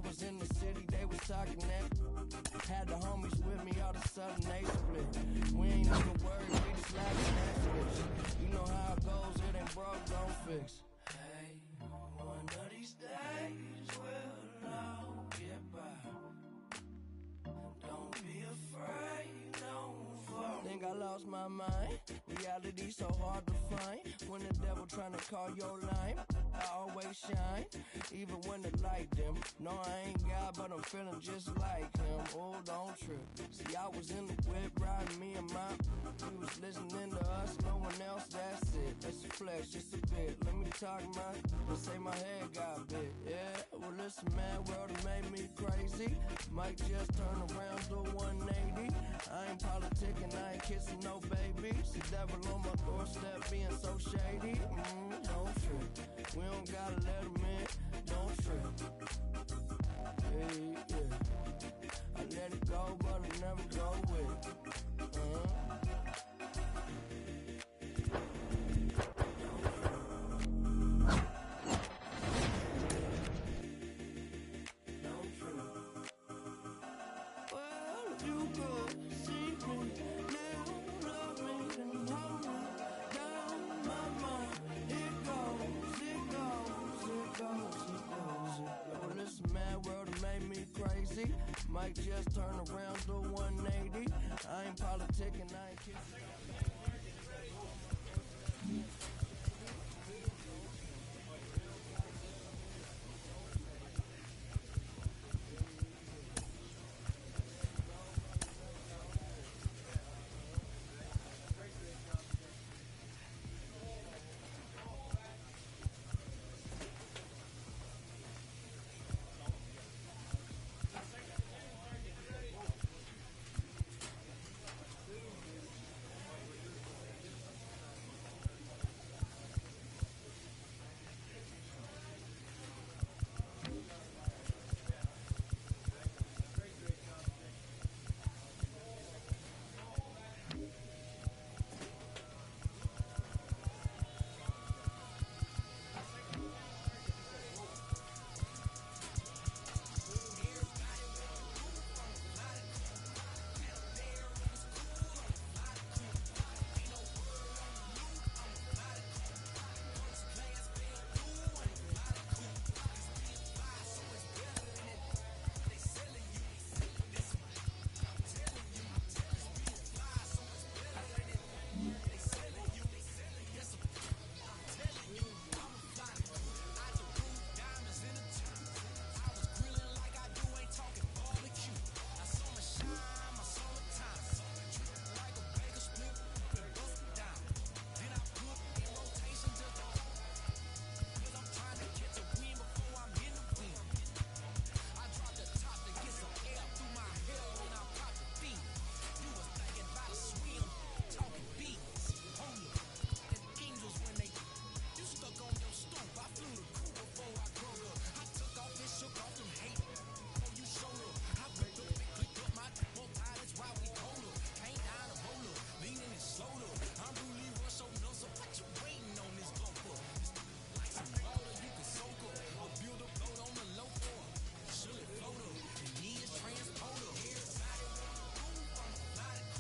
was in the city, they was talking that. Had the homies with me, all of a sudden they split. We ain't even worried, we just laughing that switch. You know how it goes, it ain't broke, don't fix. Hey, one of these days we'll all get by. Don't be afraid, don't fall. Think I lost my mind. Reality so hard to find. When the devil tryna call your line, I always shine, even when the light dim. No, I ain't God, but I'm feeling just like him. Oh, don't trip. See, I was in the whip riding me and my. We was listening to us, no one else. That's it. That's a flex, just a bit. Let me talk let's say my head got big. Yeah, well listen, man, world it made me crazy. Might just turn around to 180. I ain't politicking, I ain't kissing no babies. The devil on my doorstep being so shady. Don't trip. We don't gotta let him in. Don't trip. Yeah, yeah. I let it go, but I never go with it. Might just turn around to 180. I ain't politicking, I ain't kissing.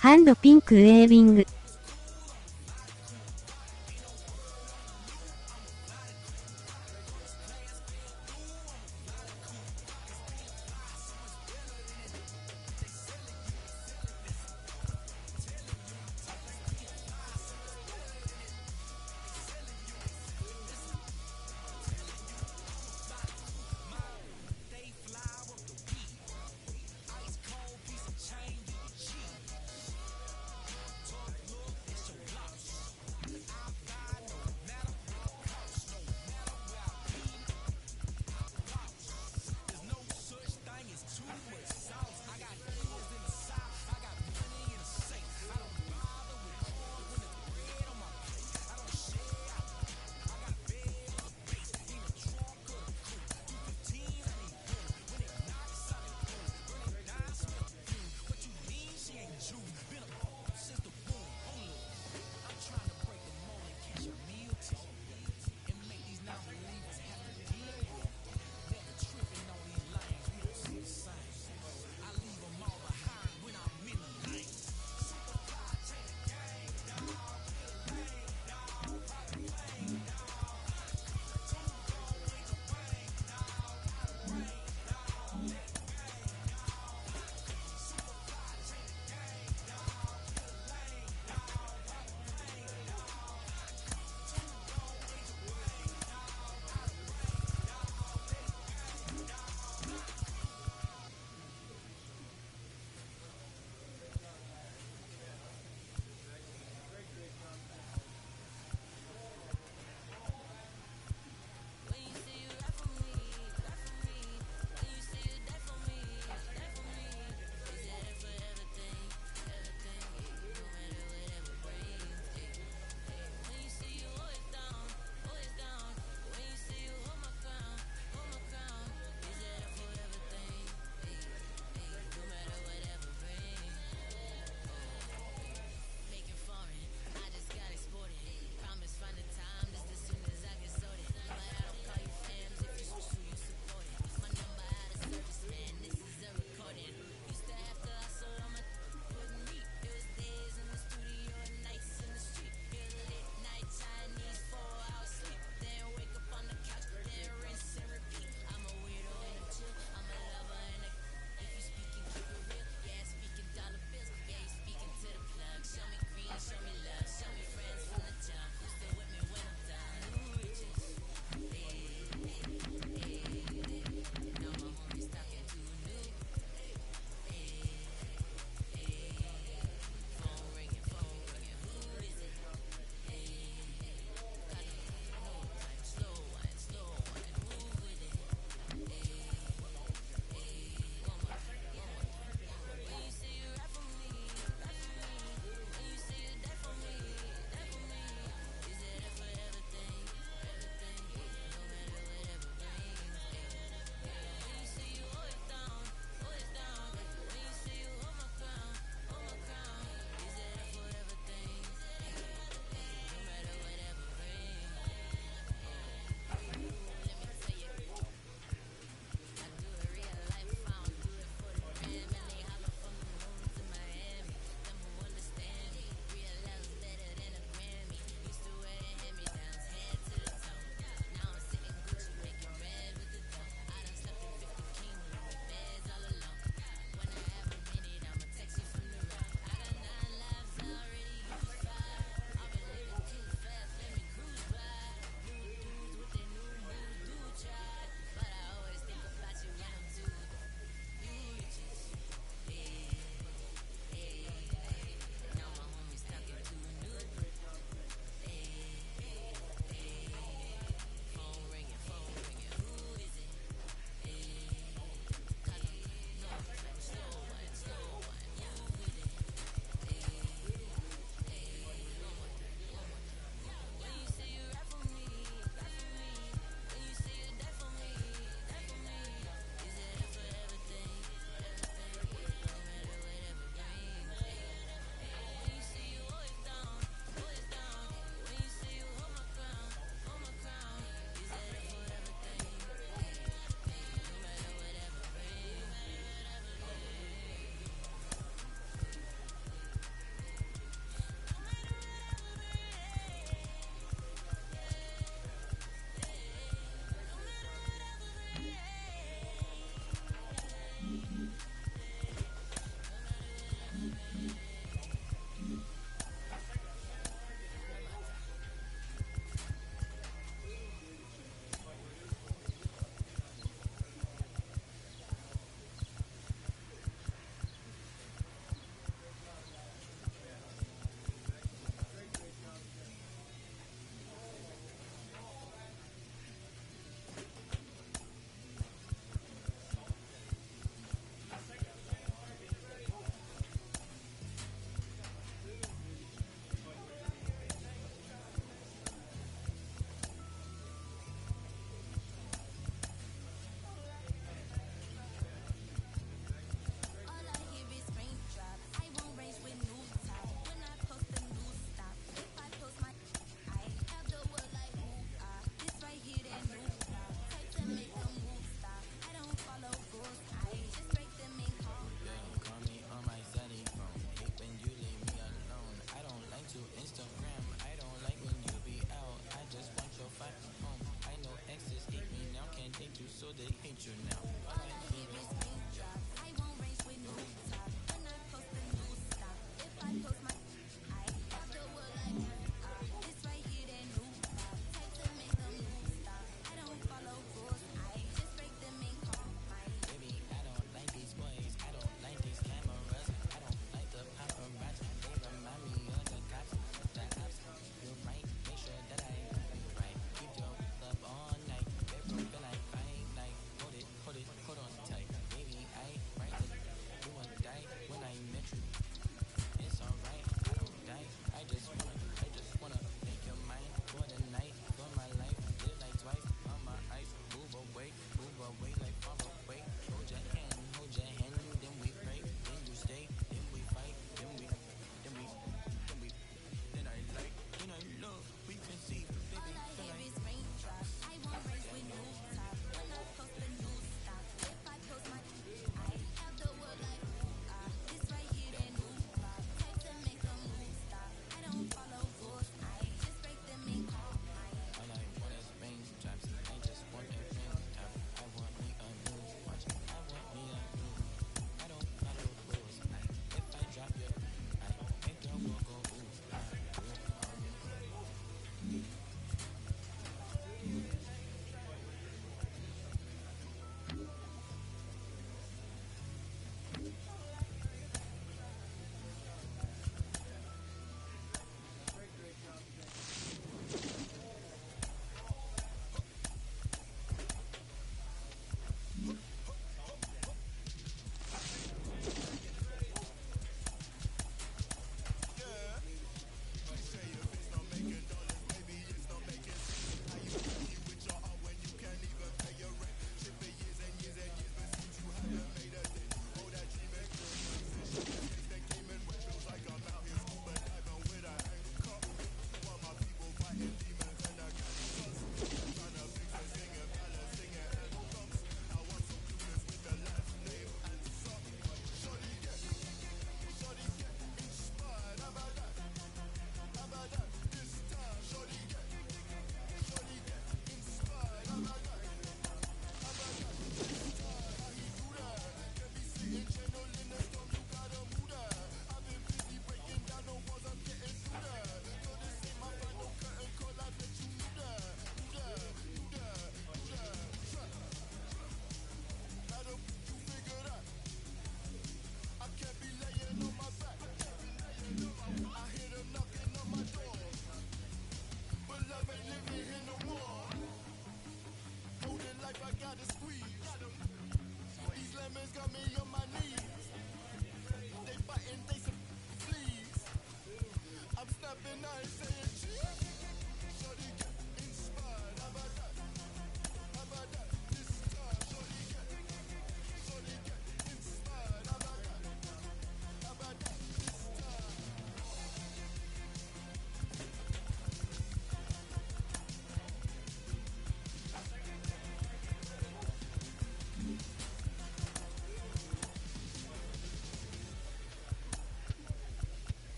ハンドピンクウェービング。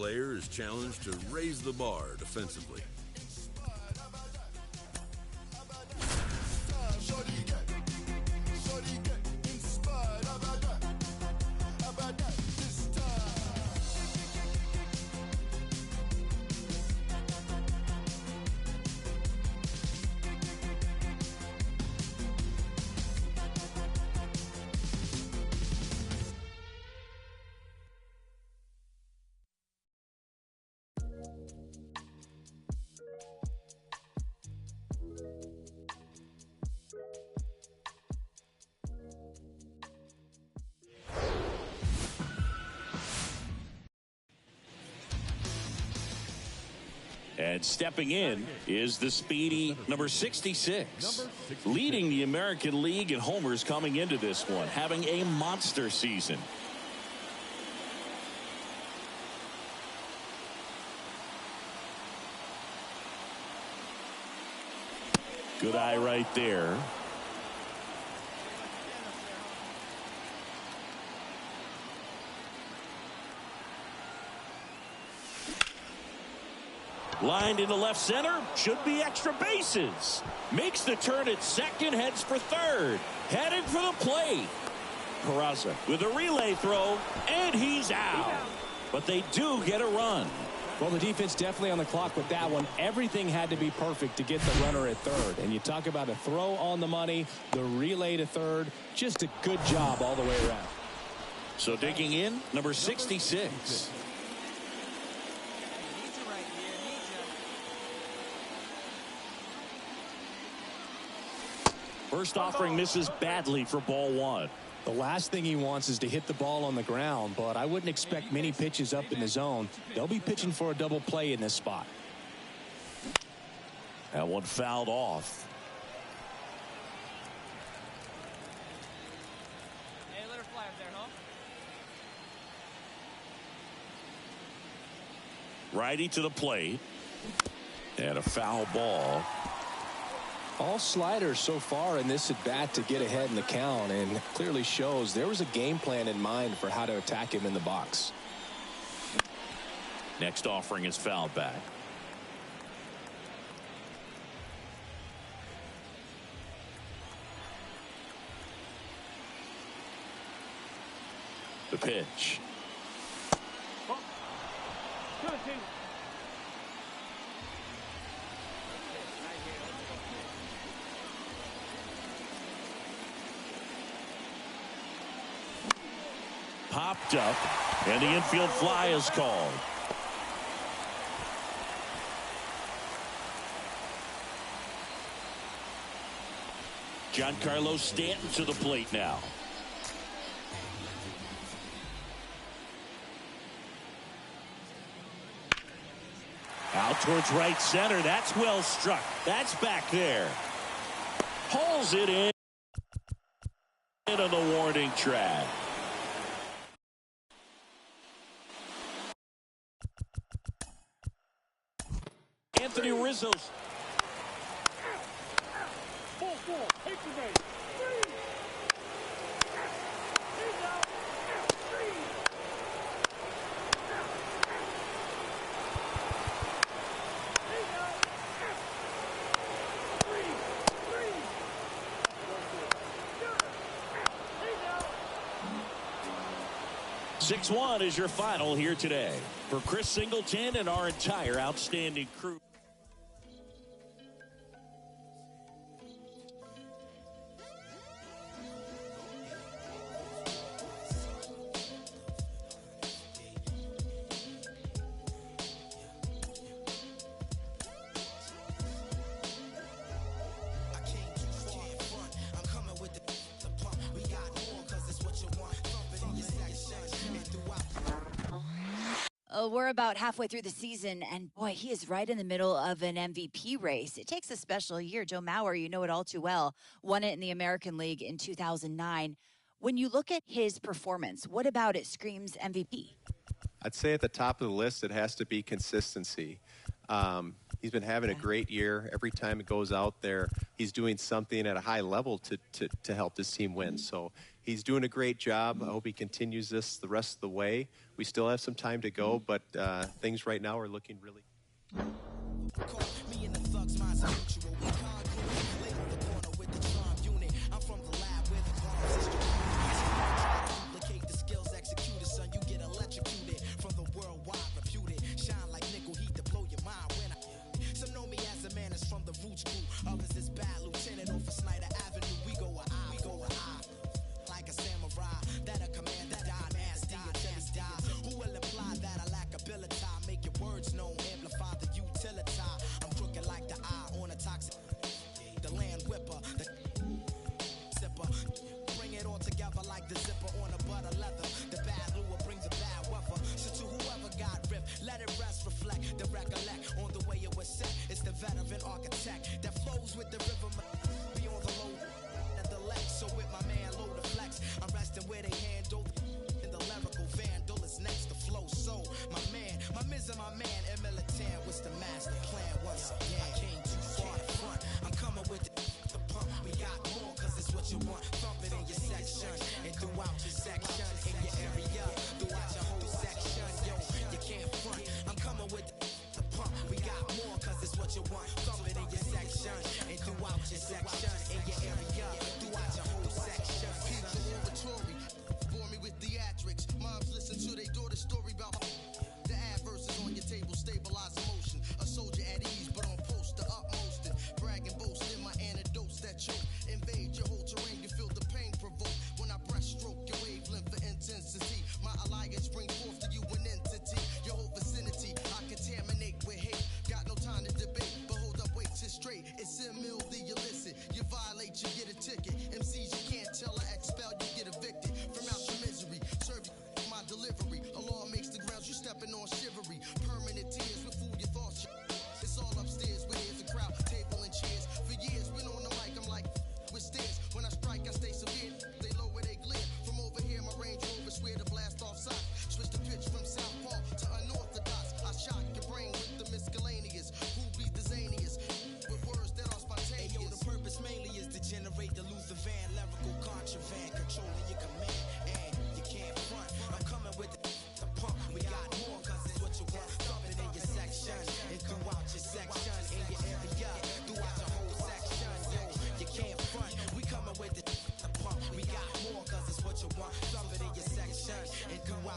player is challenged to raise the bar defensively. And stepping in is the speedy number 66, leading the American League in homers coming into this one, having a monster season. Good eye right there. Lined into left center, should be extra bases. Makes the turn at second, heads for third. Headed for the plate. Peraza with a relay throw, and he's out. But they do get a run. Well, the defense definitely on the clock with that one. Everything had to be perfect to get the runner at third. And you talk about a throw on the money, the relay to third, just a good job all the way around. So digging in, number 66. First offering misses badly for ball one. The last thing he wants is to hit the ball on the ground, but I wouldn't expect many pitches up in the zone. They'll be pitching for a double play in this spot. That one fouled off. Hey, let her fly up there, huh? Righty to the plate. And a foul ball. All sliders so far in this at bat to get ahead in the count, and clearly shows there was a game plan in mind for how to attack him in the box. Next offering is fouled back. The pitch. Popped up, and the infield fly is called. Giancarlo Stanton to the plate now. Out towards right center. That's well struck. That's back there. Pulls it in on the warning track. Anthony Rizzo's. Six-1 is your final here today. For Chris Singleton and our entire outstanding crew. We're about halfway through the season, and boy, he is right in the middle of an MVP race. It takes a special year. Joe Mauer, you know it all too well, won it in the American League in 2009. When you look at his performance, what about it screams MVP? I'd say at the top of the list, it has to be consistency. He's been having a great year. Every time it goes out there, he's doing something at a high level to help this team win. So he's doing a great job. I hope he continues this the rest of the way. We still have some time to go, but things right now are looking really.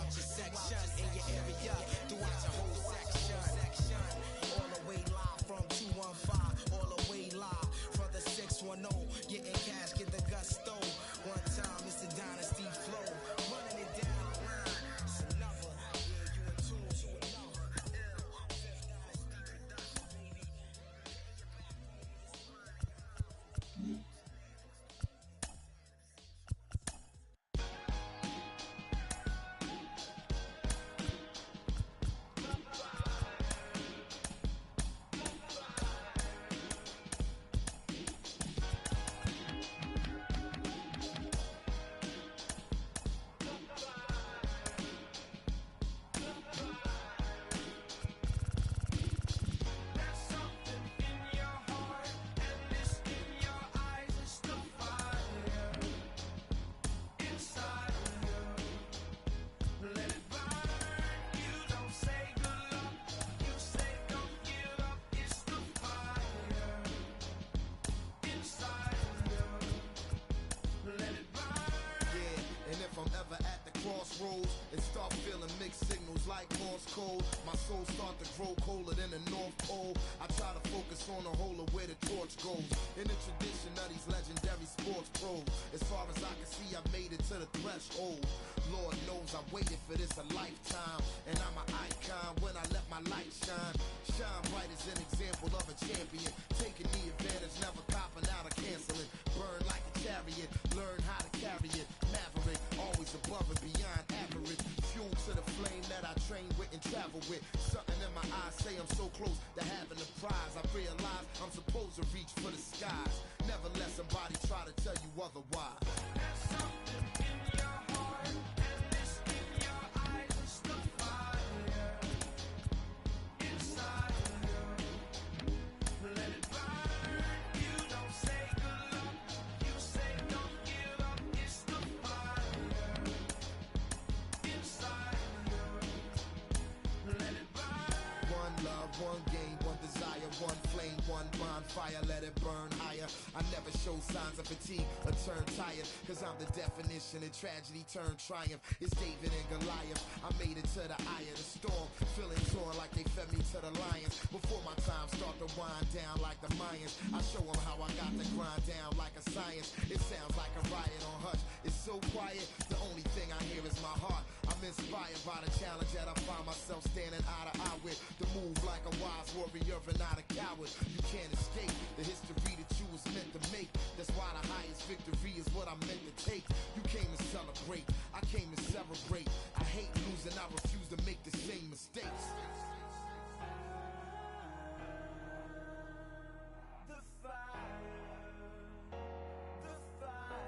throughout your section, in your area, throughout your whole section. All the way live from 215, all the way live from the 610. Getting cash, get the gusto. One time, it's the dynasty flow. Running it down the line, it's another. Yeah, you in tune to another. Fifth dynasty production, baby. Crossroads and start feeling mixed signals like Morse code. My soul start to grow colder than the North Pole. I try to focus on the whole of where the torch goes. In the tradition of these legendary sports pros, as far as I can see, I made it to the threshold. Lord knows I waited for this a lifetime, and I'm an icon when I let my light shine. Shine bright as an example of a champion, taking the advantage, never copping out or canceling. Burn like a chariot, learn how to carry it. Maverick, always above and beyond average. Fuel to the flame that I train with and travel with. Something in my eyes say I'm so close to having a prize. I realize I'm supposed to reach for the skies. Never let somebody try to tell you otherwise. There's something in your heart, and it's in your eyes. It's the fire inside of you. Let it burn. You don't say good luck. You say don't give up. It's the fire inside of you. Let it burn. One love, one game, one desire, one flame, one bonfire. Let it burn higher. I never show signs of fatigue or turn tired, cause I'm the definition of tragedy turned triumph. It's David and Goliath. I made it to the eye of the storm, feeling torn like they fed me to the lions. Before my time start to wind down like the Mayans, I show them how I got to grind down like a science. It sounds like a riot on hush. It's so quiet, the only thing I hear is my heart. I'm inspired by the challenge that I find myself standing eye to eye with. The move like a wise warrior and not a coward. You can't escape the history that you was meant to make. That's why the highest victory is what I'm meant to take. You came to celebrate, I came to celebrate. I hate losing, I refuse to make the same mistakes. The fire, the fire.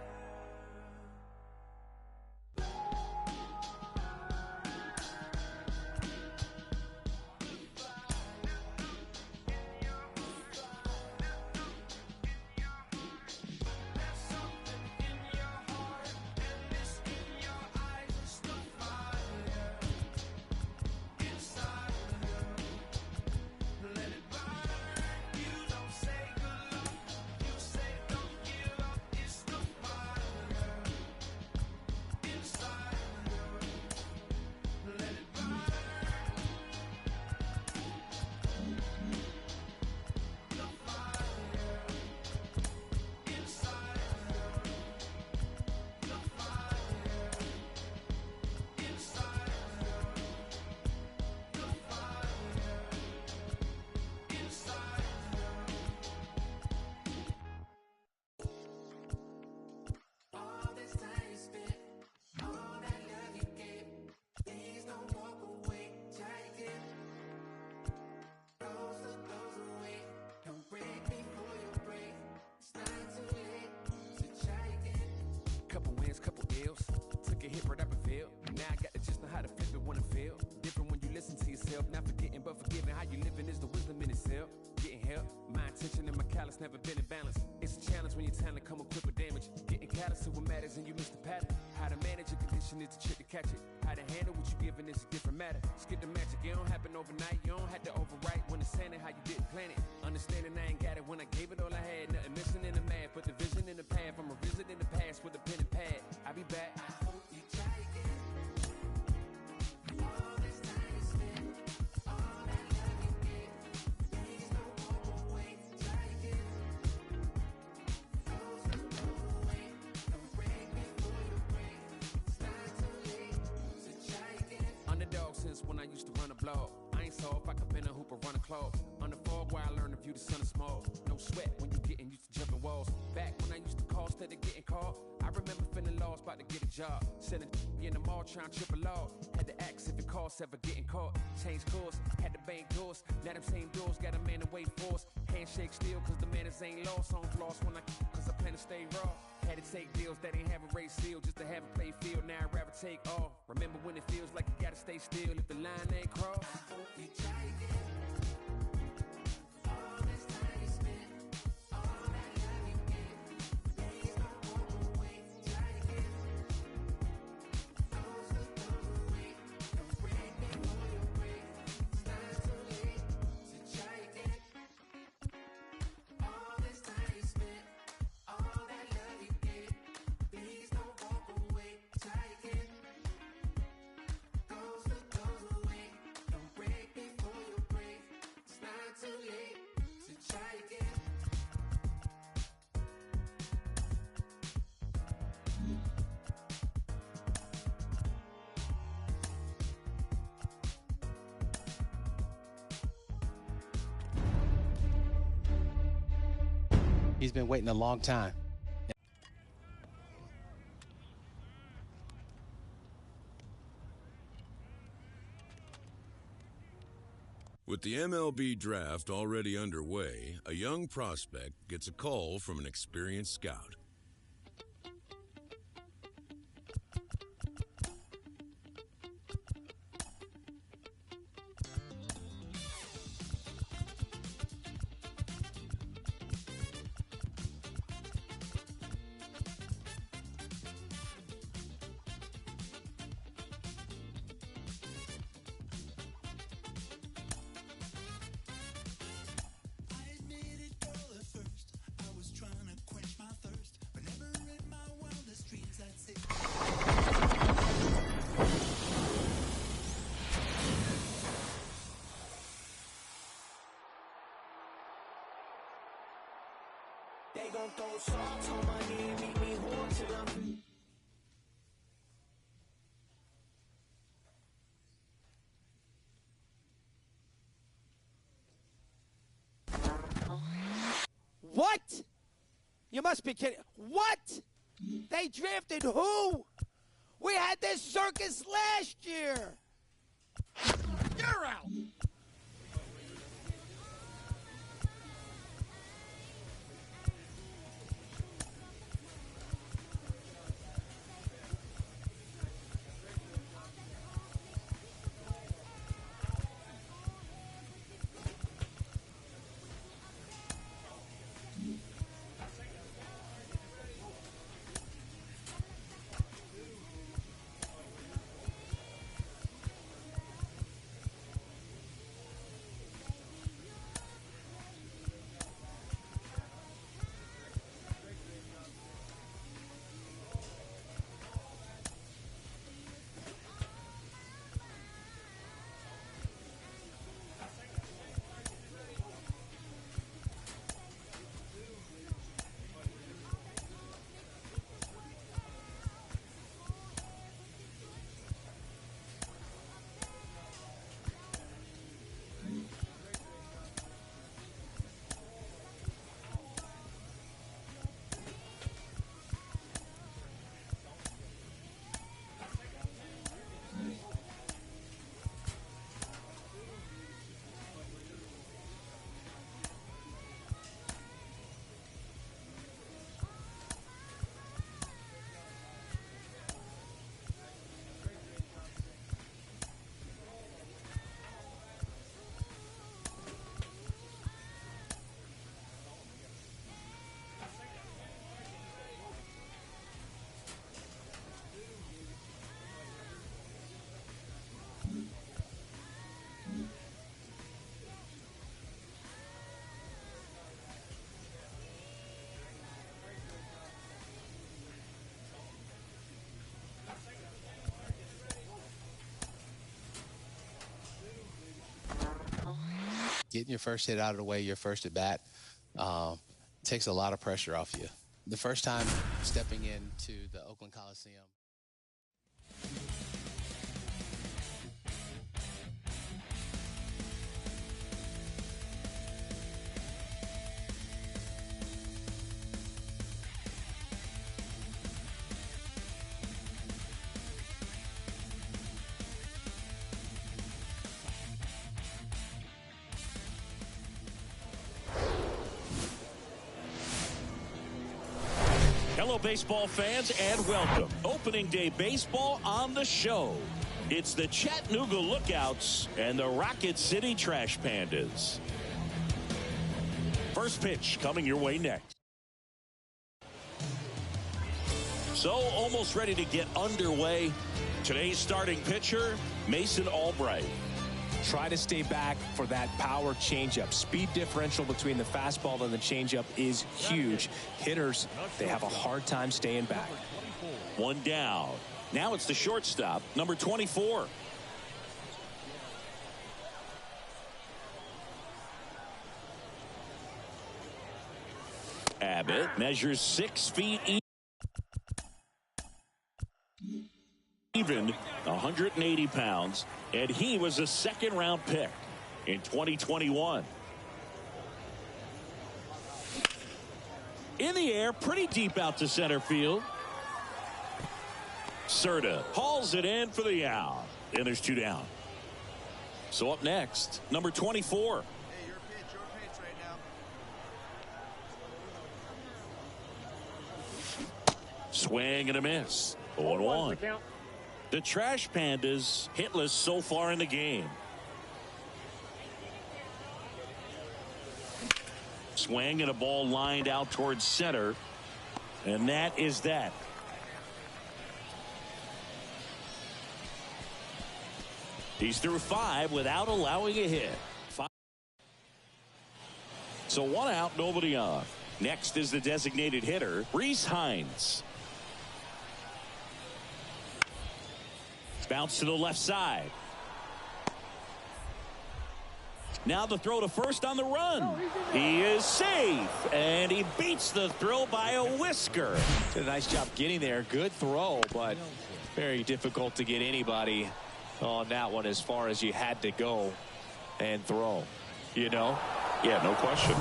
Never been in balance. It's a challenge when your talent come equipped with damage. Getting callous to what matters and you miss the pattern. How to manage your condition is the trick to catch it. How to handle what you given is a different matter. Skip the magic, it don't happen overnight. You don't have to overwrite when it's saying how you didn't plan it. Understanding I ain't got it when I gave it all I had. Nothing missing in the math, put the vision in the path. I'm revisiting the past with a pen and pad. I'll be back. I hope you try again. Since when I used to run a blog, I ain't soft, I could bend a hoop or run a club. On the fog where I learned to view the sun is small. No sweat when you getting used to jumping walls. Back when I used to call instead of getting caught, I remember feeling lost, about to get a job. Selling in the mall, trying to trip a law. Had to ask if it costs ever getting caught. Change course, had to bang doors. Now them same doors got a man to wait for us. Handshake still, cause the manners ain't lost. On floss when cause I plan to stay raw. Had to take deals that ain't have a race seal just to have a play field. Now I'd rather take off. Remember when it feels like you gotta stay still if the line ain't crossed. I hope you try again. All this time you spent, all that love you get, please don't walk away. Try again. Those who go away, don't break before you break. It's not too late to try again. All this time you spent, all that love you get, please don't walk away. Try again. Those who goes away, don't break before you break. It's not too late to try again. He's been waiting a long time. With the MLB draft already underway, a young prospect gets a call from an experienced scout. They gon' throw salt on my knee and make me home till I'm free. What? You must be kidding. What? They drafted who? We had this circus last year. You're out. Getting your first hit out of the way, your first at bat, takes a lot of pressure off you. The first time stepping into the Oakland Coliseum. Hello, baseball fans, and welcome. Opening day baseball on the show. It's the Chattanooga Lookouts and the Rocket City Trash Pandas. First pitch coming your way next. So almost ready to get underway. Today's starting pitcher, Mason Albright. Try to stay back for that power changeup. Speed differential between the fastball and the changeup is huge. Hitters, they have a hard time staying back. One down. Now it's the shortstop, number 24. Abbott measures 6 feet even, 180 pounds, and he was a second-round pick in 2021. In the air, pretty deep out to center field. Serta hauls it in for the out, and there's 2 down. So up next, number 24. Hey, your pitch right now. Swing and a miss. 0-1. The Trash Pandas hitless so far in the game. Swing and a ball lined out towards center. And that is that. He's through 5 without allowing a hit. 5. So 1 out, nobody on. Next is the designated hitter, Reese Hines. Bounce to the left side. Now the throw to first on the run. He is safe, and he beats the throw by a whisker. Did a nice job getting there. Good throw, but very difficult to get anybody on that one as far as you had to go and throw. You know? Yeah, no question.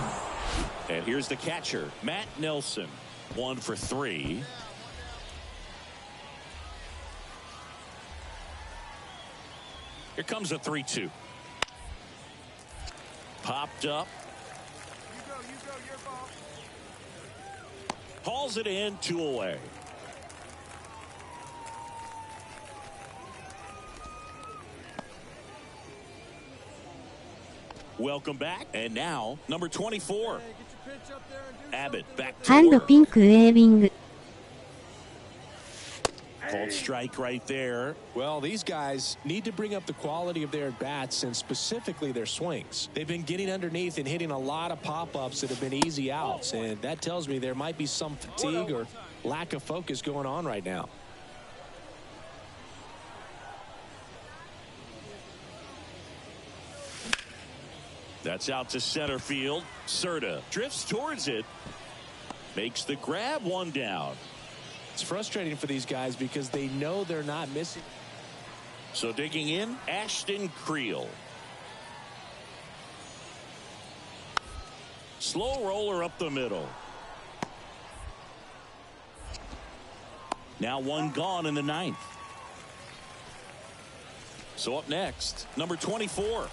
And here's the catcher, Matt Nelson. 1 for 3. Here comes a 3-2. Popped up. You go, your ball. Hauls it in, 2 away. Welcome back. And now, number 24. Abbott back to ハンド work. ピンクウェービング。 Called strike right there. Well, these guys need to bring up the quality of their bats and specifically their swings. They've been getting underneath and hitting a lot of pop-ups that have been easy outs, and that tells me there might be some fatigue or lack of focus going on right now. That's out to center field. Serta drifts towards it. Makes the grab, 1 down. It's frustrating for these guys because they know they're not missing. So digging in, Ashton Creel. Slow roller up the middle. Now 1 gone in the 9th. So up next, number 24.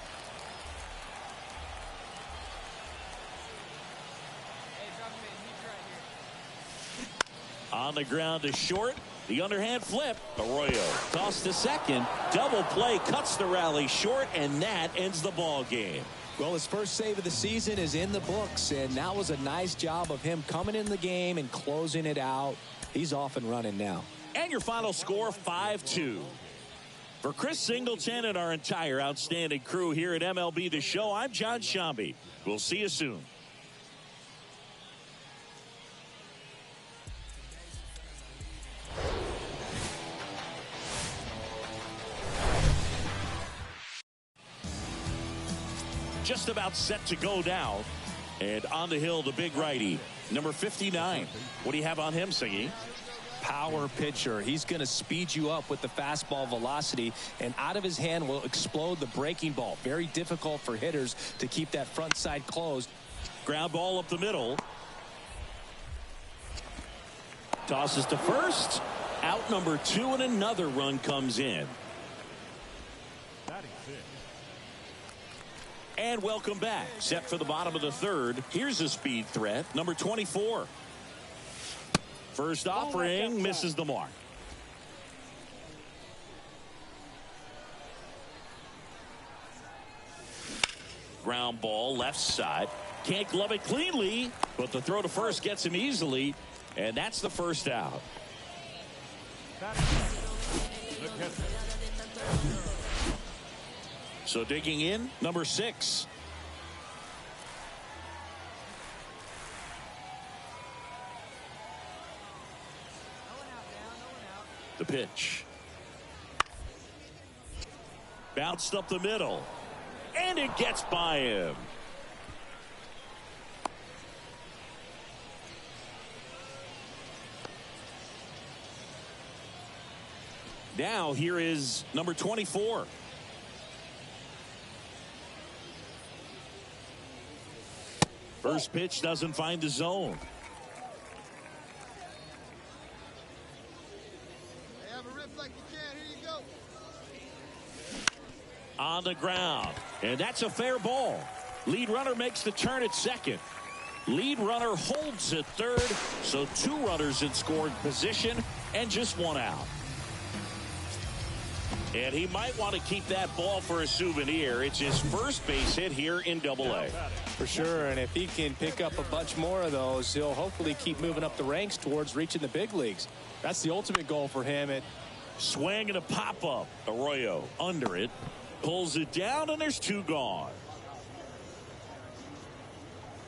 On the ground to short. The underhand flip. Arroyo tossed to second. Double play cuts the rally short, and that ends the ball game. Well, his first save of the season is in the books, and that was a nice job of him coming in the game and closing it out. He's off and running now. And your final score, 5-2. For Chris Singleton and our entire outstanding crew here at MLB The Show, I'm John Shambi. We'll see you soon. Just about set to go now. And on the hill, the big righty, number 59. What do you have on him, Singy? Power pitcher. He's going to speed you up with the fastball velocity, and out of his hand will explode the breaking ball. Very difficult for hitters to keep that front side closed. Ground ball up the middle. Tosses to first. Out number 2, and another run comes in. And welcome back. Set for the bottom of the 3rd. Here's a speed threat, number 24. First offering misses the mark. Ground ball left side. Can't glove it cleanly, but the throw to first gets him easily, and that's the first out. So digging in, number 6. The pitch. Bounced up the middle. And it gets by him. Now here is number 24. First pitch doesn't find the zone. On the ground, and that's a fair ball. Lead runner makes the turn at second. Lead runner holds at third, so 2 runners in scoring position and just 1 out. And he might want to keep that ball for a souvenir. It's his first base hit here in Double-A. For sure, and if he can pick up a bunch more of those, he'll hopefully keep moving up the ranks towards reaching the big leagues. That's the ultimate goal for him. Swing and a pop-up. Arroyo under it. Pulls it down, and there's 2 gone.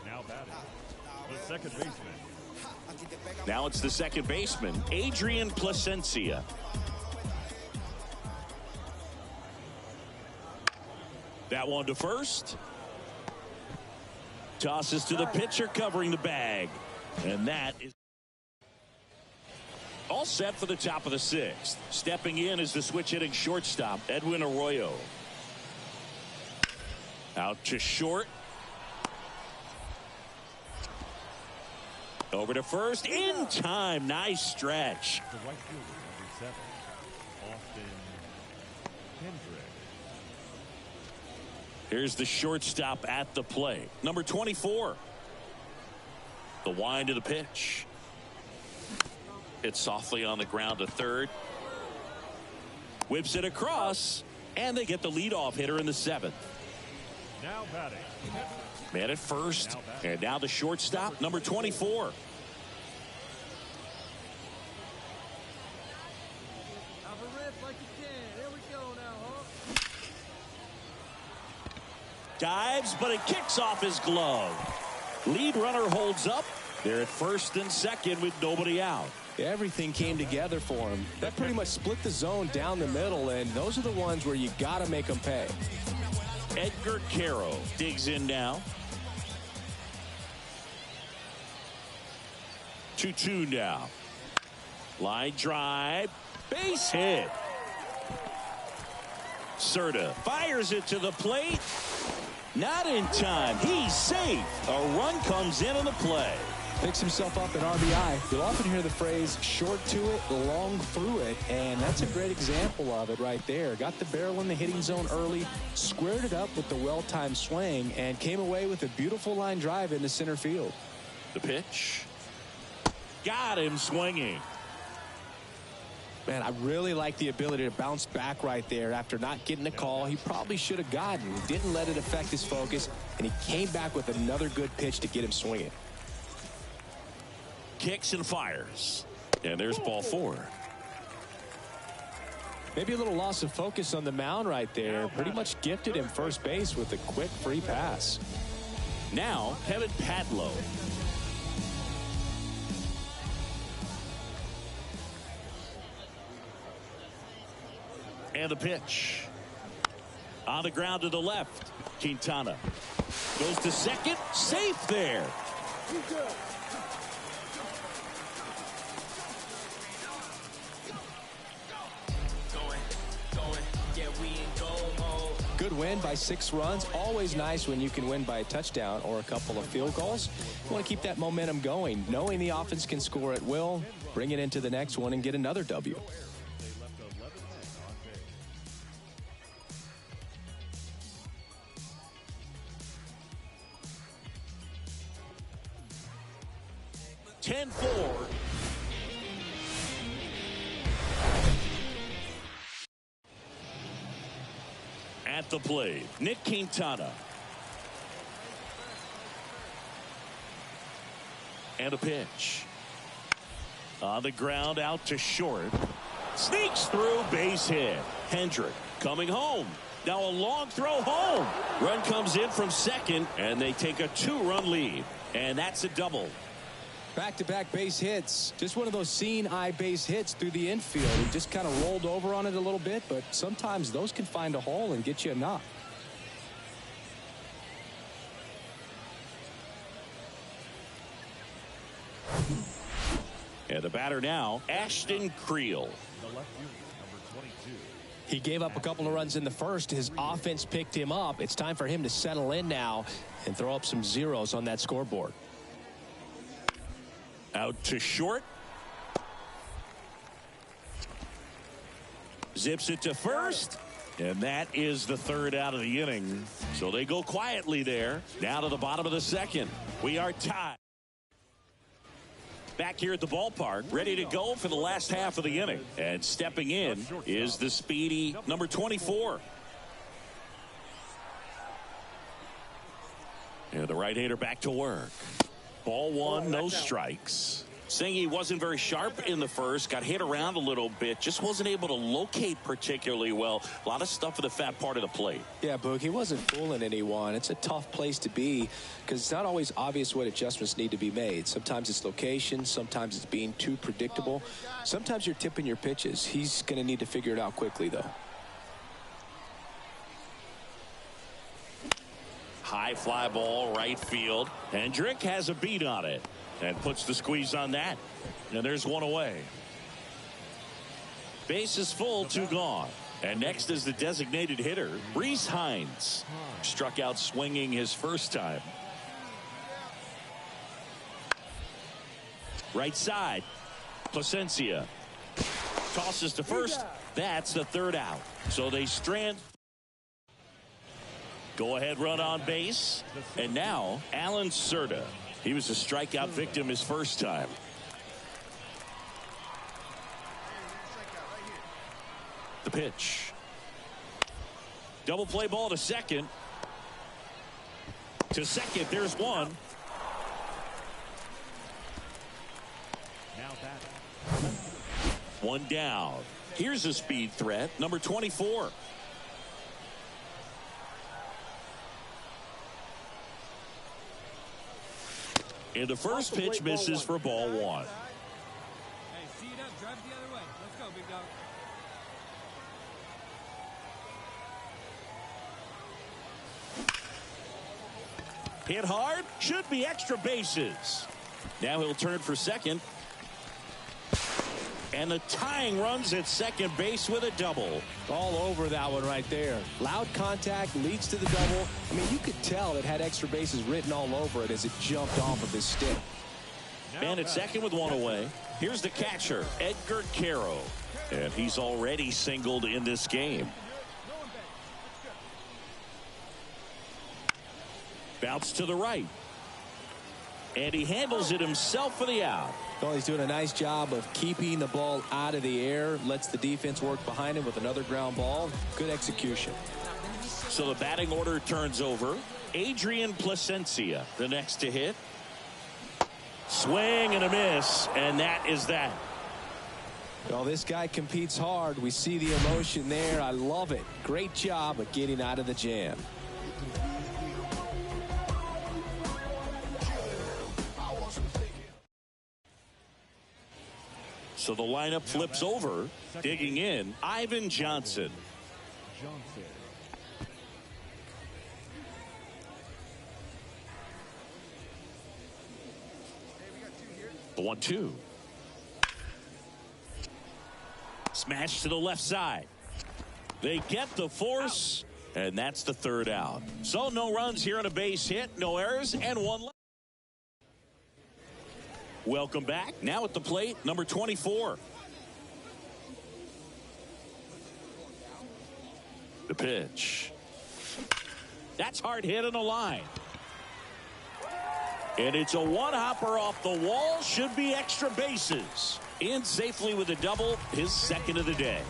Now batting, the second baseman. Now it's the second baseman, Adrian Placencia. That one to first. Tosses to the pitcher covering the bag. And that is all set for the top of the 6th. Stepping in is the switch hitting shortstop, Edwin Arroyo. Out to short. Over to first. In time. Nice stretch. The right fielder, number 7, Austin Kendrick. Here's the shortstop at the plate. Number 24. The wind of the pitch. It's softly on the ground to third. Whips it across, and they get the leadoff hitter in the 7th. Now batting. Man at first, and now the shortstop, number 24. Dives, but it kicks off his glove. Lead runner holds up. They're at first and second with nobody out. Everything came together for him. That pretty much split the zone down the middle, and those are the ones where you got to make them pay. Edgar Caro digs in now. 2-2 now. Line drive. Base hit. Serta fires it to the plate. Not in time. He's safe. A run comes in on the play. Picks himself up an RBI. You'll often hear the phrase short to it, long through it, and that's a great example of it right there. Got the barrel in the hitting zone early, squared it up with the well-timed swing, and came away with a beautiful line drive into center field. The pitch. Got him swinging. Man, I really like the ability to bounce back right there after not getting a call he probably should have gotten. He didn't let it affect his focus, and he came back with another good pitch to get him swinging. Kicks and fires. And there's ball 4. Maybe a little loss of focus on the mound right there. Pretty much gifted him first base with a quick free pass. Now, Kevin Padlow. And the pitch. On the ground to the left. Quintana goes to second. Safe there. Good win by 6 runs. Always nice when you can win by a touchdown or a couple of field goals. You want to keep that momentum going, knowing the offense can score at will, bring it into the next one, and get another W. At the plate, Nick Quintana. And a pitch. On the ground, out to short. Sneaks through, base hit. Hendrick coming home. Now a long throw home. Run comes in from second, and they take a 2-run lead. And that's a double. Back-to-back base hits. Just one of those seeing-eye base hits through the infield. He just kind of rolled over on it a little bit, but sometimes those can find a hole and get you a knock. And the batter now, Ashton Creel. The left unit, number 22. He gave up a couple of runs in the first. His offense picked him up. It's time for him to settle in now and throw up some zeros on that scoreboard. Out to short. Zips it to first. And that is the third out of the inning. So they go quietly there. Now to the bottom of the second. We are tied. Back here at the ballpark, ready to go for the last half of the inning. And stepping in is the speedy number 24. And the right-hander back to work. Ball one, no strikes. Saying he wasn't very sharp in the first, got hit around a little bit, just wasn't able to locate particularly well. A lot of stuff at the fat part of the plate. Yeah, Boog, he wasn't fooling anyone. It's a tough place to be because it's not always obvious what adjustments need to be made. Sometimes it's location, sometimes it's being too predictable. Sometimes you're tipping your pitches. He's going to need to figure it out quickly, though. High fly ball, right field. Hendrick has a beat on it and puts the squeeze on that. And there's one away. Base is full, 2 gone. And next is the designated hitter, Reese Hines. Struck out swinging his first time. Right side, Placencia. Tosses to first. That's the third out. So they strand. Go-ahead run on base. And now, Alan Cerda. He was a strikeout victim his first time. The pitch. Double play ball to second. To second, there's one. Now batting. One down. Here's a speed threat, number 24. And the first pitch misses for ball one. Hey, see it up, drive the other way. Let's go, big dog. Hit hard, should be extra bases. Now he'll turn for second. And the tying runs at second base with a double. All over that one right there. Loud contact leads to the double. I mean, you could tell it had extra bases written all over it as it jumped off of his stick. And at second with one away, here's the catcher, Edgar Caro. And he's already singled in this game. Bounce to the right. And he handles it himself for the out. Well, he's doing a nice job of keeping the ball out of the air. Lets the defense work behind him with another ground ball. Good execution. So the batting order turns over. Adrian Placencia, the next to hit. Swing and a miss, and that is that. Well, this guy competes hard. We see the emotion there. I love it. Great job of getting out of the jam. So the lineup flips over. Digging in, Ivan Johnson. The 1-2. Smash to the left side. They get the force, and that's the third out. So no runs here on a base hit, no errors, and one left. Welcome back. Now at the plate, number 24. The pitch. That's hard hit on the line. And it's a one-hopper off the wall. Should be extra bases. In safely with a double, his second of the day.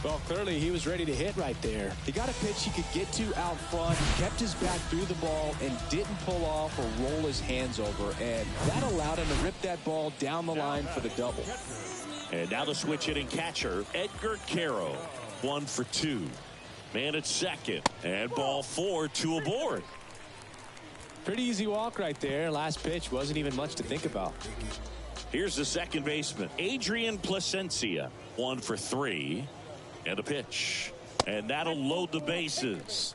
Well, clearly he was ready to hit right there. He got a pitch he could get to out front, kept his back through the ball, and didn't pull off or roll his hands over. And that allowed him to rip that ball down the line for the double. And now the switch hitting catcher, Edgar Caro. 1 for 2. Man at second. And ball 4, 2 aboard. Pretty easy walk right there. Last pitch wasn't even much to think about. Here's the second baseman, Adrian Placencia. 1 for 3. And a pitch. And that'll load the bases.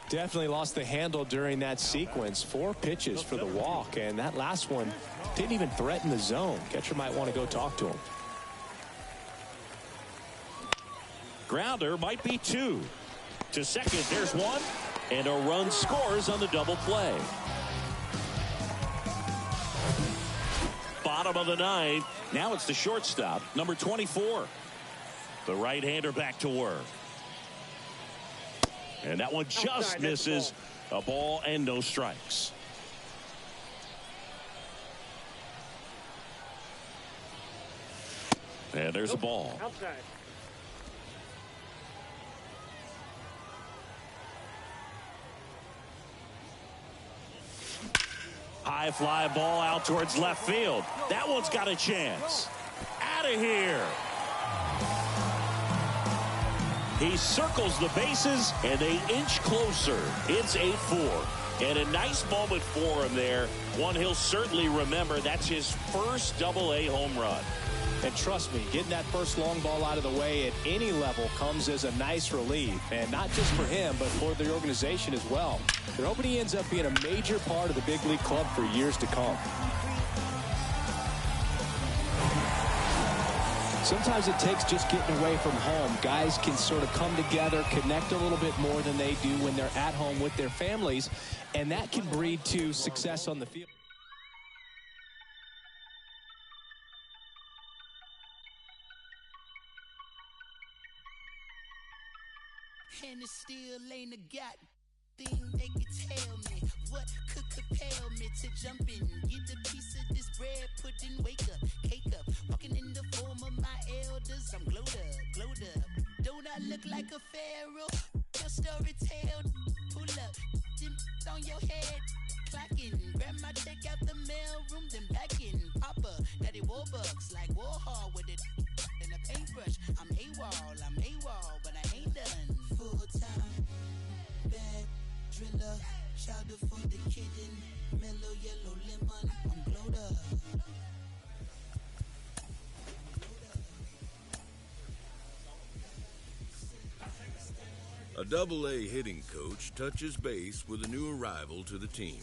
Definitely lost the handle during that sequence. 4 pitches for the walk. And that last one didn't even threaten the zone. Catcher might want to go talk to him. Grounder might be 2. To second, there's 1. And a run scores on the double play. Bottom of the 9th. Now it's the shortstop, number 24. The right-hander back to work. And that one just misses. A ball and no strikes. And there's a ball. Outside. High fly ball out towards left field. That one's got a chance. Out of here. He circles the bases, and they inch closer. It's 8-4. And a nice moment for him there. One he'll certainly remember. That's his first Double-A home run. And trust me, getting that first long ball out of the way at any level comes as a nice relief. And not just for him, but for the organization as well. They're hoping he ends up being a major part of the big league club for years to come. Sometimes it takes just getting away from home. Guys can sort of come together, connect a little bit more than they do when they're at home with their families. And that can breed to success on the field. And it still ain't a got thing they can tell me. What could compel me to jump in, get a piece of this bread, put in, wake up, cake up, walking in the form of my elders. I'm glowed up. Don't I look like a pharaoh? Your story tale, pull up, dim on your head, clacking. Grab my check out the mail room, then back in. Papa, daddy Warbucks, like Warhol with it and a paintbrush. I'm AWOL, but I ain't done. Full-time, bad driller, chowder for the kitten, mellow yellow lemon, I'm glowed up. A Double-A hitting coach touches base with a new arrival to the team.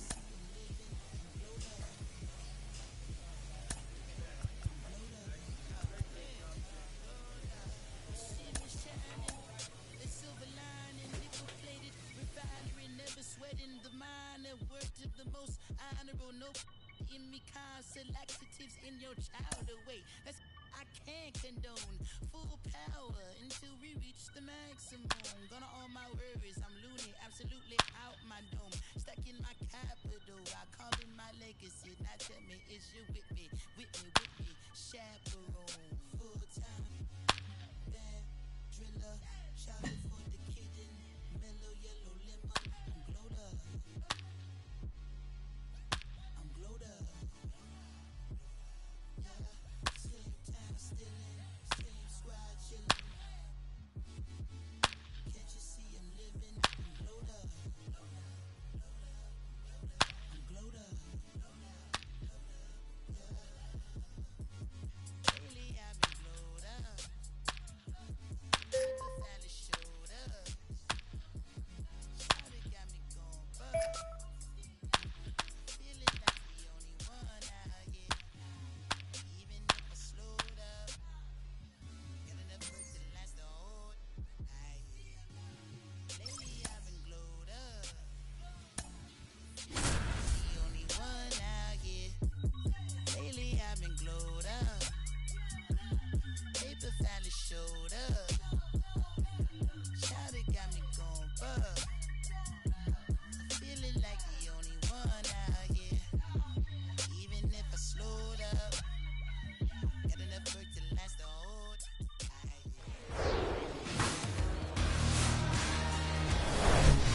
Laxatives in your child away. That's I can't condone. Full power until we reach the maximum. Gonna all my worries. I'm loony, absolutely out my dome. Stuck in my capital. I call it my legacy. Now tell me, is you with me? Chaperone. Full time. Bad driller. Chowder for the kitten. Mellow yellow lemon. I'm glowed up.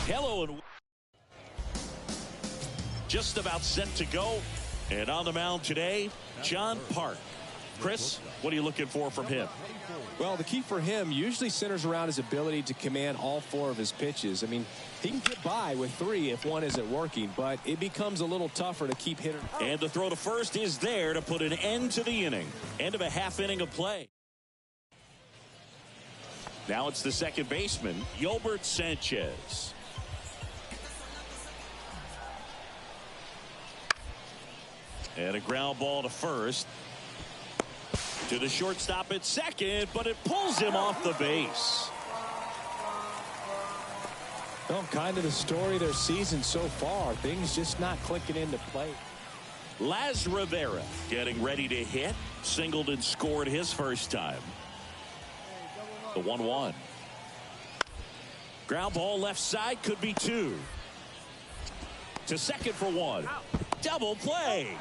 Hello and just about set to go. And on the mound today, John Park. Chris, what are you looking for from him? Well, the key for him usually centers around his ability to command all 4 of his pitches. I mean, he can get by with 3 if one isn't working, but it becomes a little tougher to keep hitting. And the throw to first is there to put an end to the inning. End of a half inning of play. Now it's the second baseman, Yolbert Sanchez. And a ground ball to first. To the shortstop at second, but it pulls him off the base. Well, kind of the story of their season so far. Things just not clicking into play. Laz Rivera getting ready to hit. Singled and scored his first time. The 1-1. Ground ball left side, could be 2. To second for 1. Double play.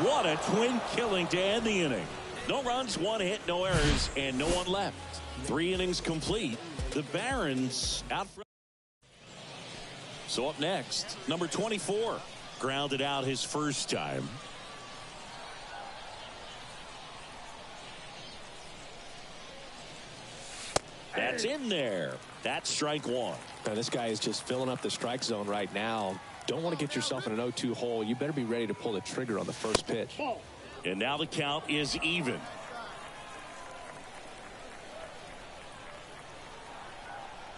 What a twin killing to end the inning. No runs, 1 hit, no errors, and no one left. 3 innings complete. The Barons out front. So up next, number 24. Grounded out his first time. That's in there. That's strike 1. Now, this guy is just filling up the strike zone right now. Don't want to get yourself in an 0-2 hole. You better be ready to pull the trigger on the first pitch. And now the count is even.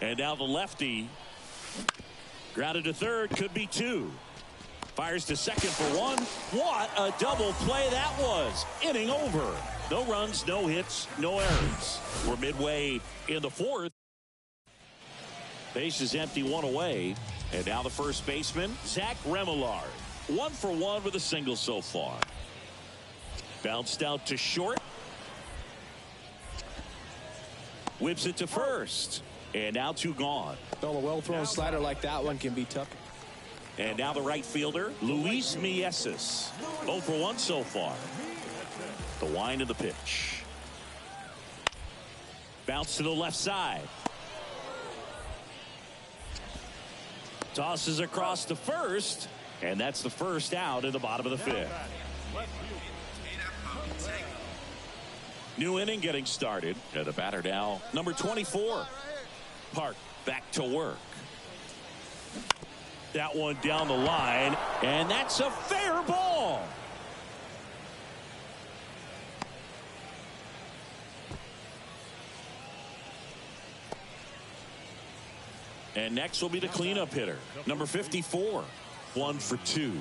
And now the lefty. Grounded to third, could be 2. Fires to second for 1. What a double play that was. Inning over. No runs, no hits, no errors. We're midway in the 4th. Base is empty, 1 away. And now the first baseman, Zach Remillard. 1 for 1 with a single so far. Bounced out to short. Whips it to first. And now 2 gone. Well, a well-thrown slider like that one can be tough. And now the right fielder, Luis Mieses. 0 for 1 so far. The wind of the pitch. Bounce to the left side. Tosses across to first. And that's the first out in the bottom of the 5th. New inning getting started. And the batter now, number 24. Park back to work. That one down the line. And that's a fair ball. And next will be the cleanup hitter, number 54. 1 for 2.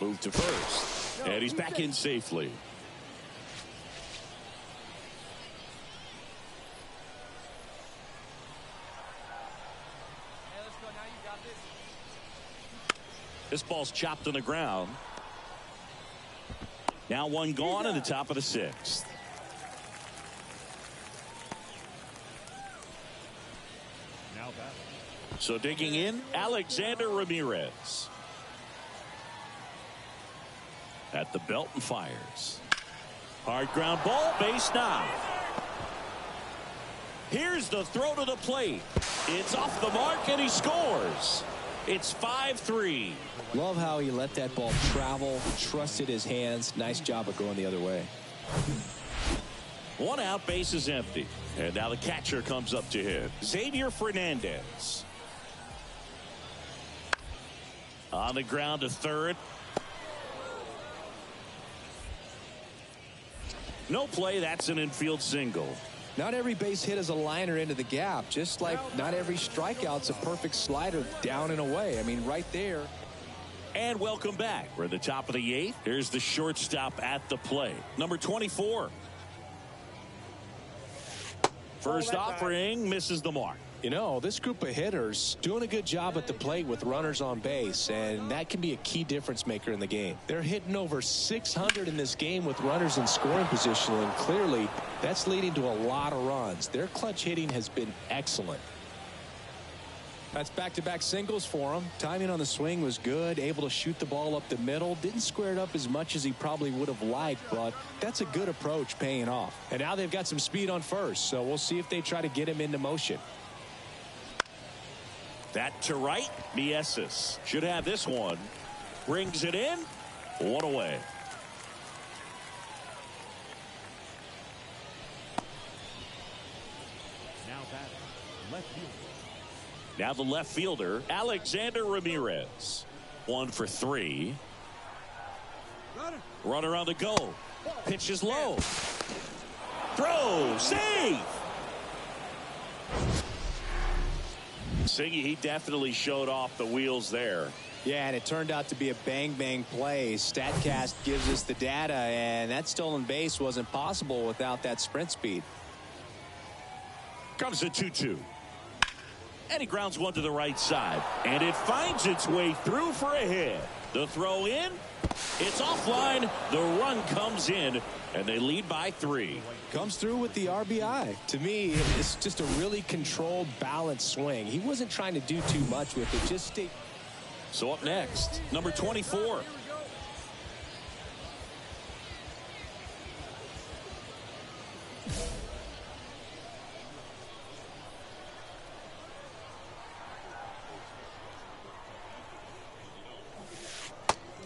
Move to first. And he's back in safely. This ball's chopped on the ground. Now 1 gone in the top of the 6th. So digging in, Alexander Ramirez. At the belt and fires. Hard ground ball, base knock. Here's the throw to the plate. It's off the mark and he scores. It's 5-3. Love how he let that ball travel, trusted his hands. Nice job of going the other way. 1 out, base is empty. And now the catcher comes up to him, Xavier Fernandez. On the ground to third. No play, that's an infield single. Not every base hit is a liner into the gap, just like not every strikeout's a perfect slider down and away. I mean, right there. And welcome back. We're at the top of the 8th. Here's the shortstop at the plate, number 24. First offering misses the mark. You know, this group of hitters doing a good job at the plate with runners on base, and that can be a key difference maker in the game. They're hitting over 600 in this game with runners in scoring position, and clearly that's leading to a lot of runs. Their clutch hitting has been excellent. That's back-to-back singles for him. Timing on the swing was good, able to shoot the ball up the middle. Didn't square it up as much as he probably would have liked, but that's a good approach paying off. And now they've got some speed on first, so we'll see if they try to get him into motion. That to right. Mieses should have this one. Brings it in. One away. Now batting, left fielder. Now the left fielder, Alexander Ramirez. 1 for 3. Runner on the go. Pitch is low. Throw. Save. Siggy, he definitely showed off the wheels there. Yeah, and it turned out to be a bang-bang play. StatCast gives us the data, and that stolen base wasn't possible without that sprint speed. Comes a 2-2. And he grounds one to the right side. And it finds its way through for a hit. The throw in. It's offline. The run comes in. And they lead by 3. Comes through with the RBI. To me, it's just a really controlled, balanced swing. He wasn't trying to do too much with it. Just stay. So up next, number 24.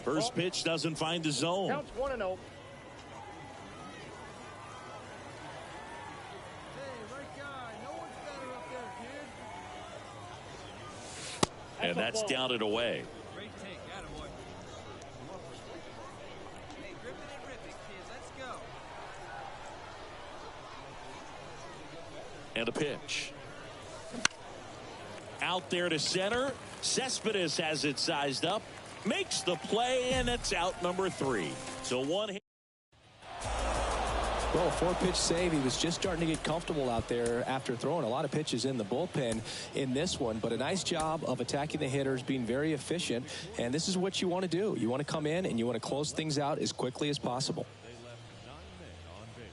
First pitch doesn't find the zone. Counts 1-0. And that's down and away. Great take. Attaboy. Hey, grip it and rip it, kids. Let's go. And a pitch. Out there to center. Cespedes has it sized up. Makes the play, and it's out number 3. So one hit. Well, a 4-pitch save. He was just starting to get comfortable out there after throwing a lot of pitches in the bullpen in this one. But a nice job of attacking the hitters, being very efficient. And this is what you want to do. You want to come in and you want to close things out as quickly as possible. They left 9 men on base.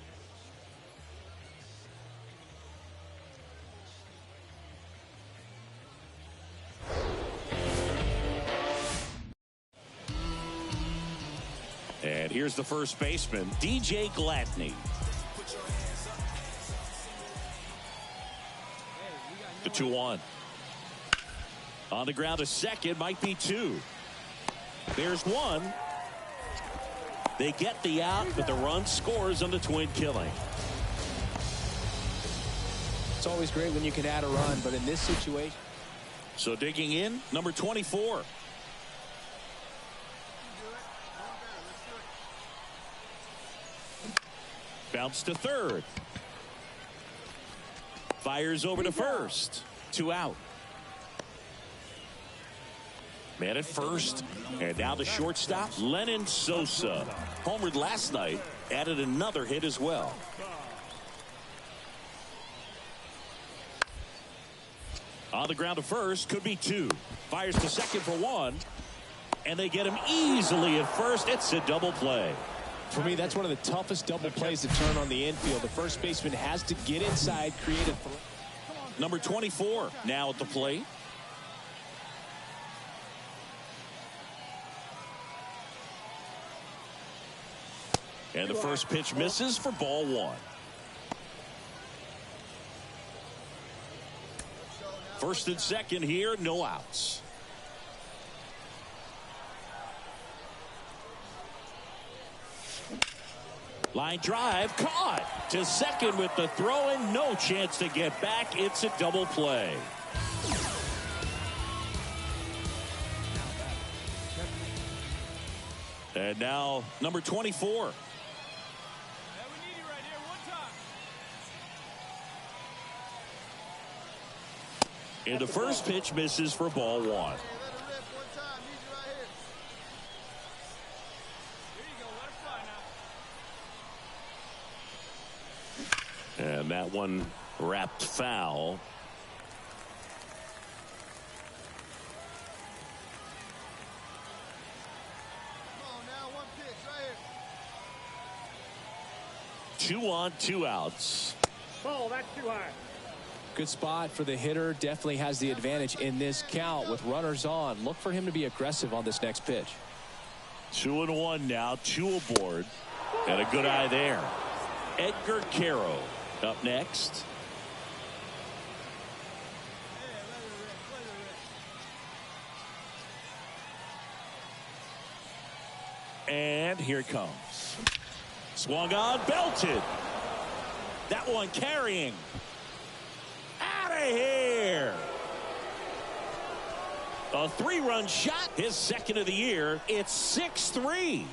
And here's the first baseman, DJ Gladney. The 2-1. On the ground, a second, might be 2. There's 1. They get the out, but the run scores on the twin killing. It's always great when you can add a run, but in this situation. So digging in, number 24. Bounce to third. Fires over to first. 2 out. Man at first. And now the shortstop, Lennon Sosa. Homered last night. Added another hit as well. On the ground to first. Could be 2. Fires to second for 1. And they get him easily at first. It's a double play. For me, that's one of the toughest double plays to turn on the infield. The first baseman has to get inside, create a throw. Number 24 now at the plate. And the first pitch misses for ball 1. First and second here, no outs. Line drive caught to second with the throw and no chance to get back. It's a double play. And now number 24. And the first pitch misses for ball 1. And that one wrapped foul. Come on now, 1 pitch right here. 2 on, 2 outs. Ball, that's too high. Good spot for the hitter. Definitely has the advantage in this count with runners on. Look for him to be aggressive on this next pitch. 2-1 now, 2 aboard. And a good eye there. Edgar Caro up next. And here it comes. Swung on, belted. That one carrying. Out of here. A 3-run shot, his second of the year. It's 6-3.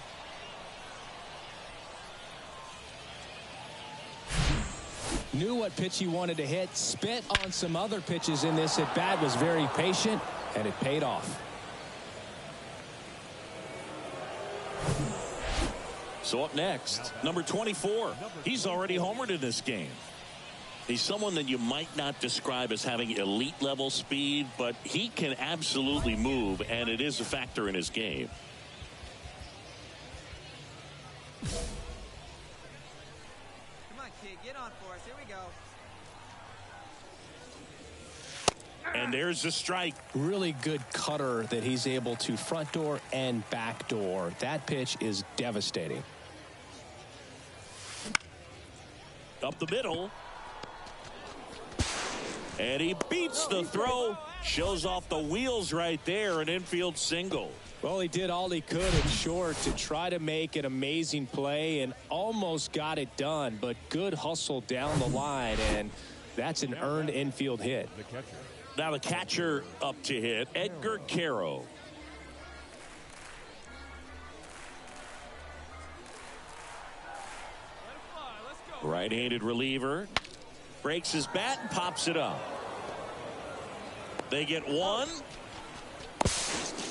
Knew what pitch he wanted to hit, spent on some other pitches in this at bat, was very patient, and it paid off. So up next, number 24. He's already homered in this game. He's someone that you might not describe as having elite level speed, but he can absolutely move, and it is a factor in his game. Come on, kid, get on for us. Here we go. And there's the strike. Really good cutter that he's able to front door and back door. That pitch is devastating. Up the middle. And he beats the throw. Shows off the wheels right there. An infield single. Well, he did all he could in short to try to make an amazing play and almost got it done. But good hustle down the line, and that's an earned infield hit. Now the catcher up to hit, Edgar Caro. Right-handed reliever. Breaks his bat and pops it up. They get one.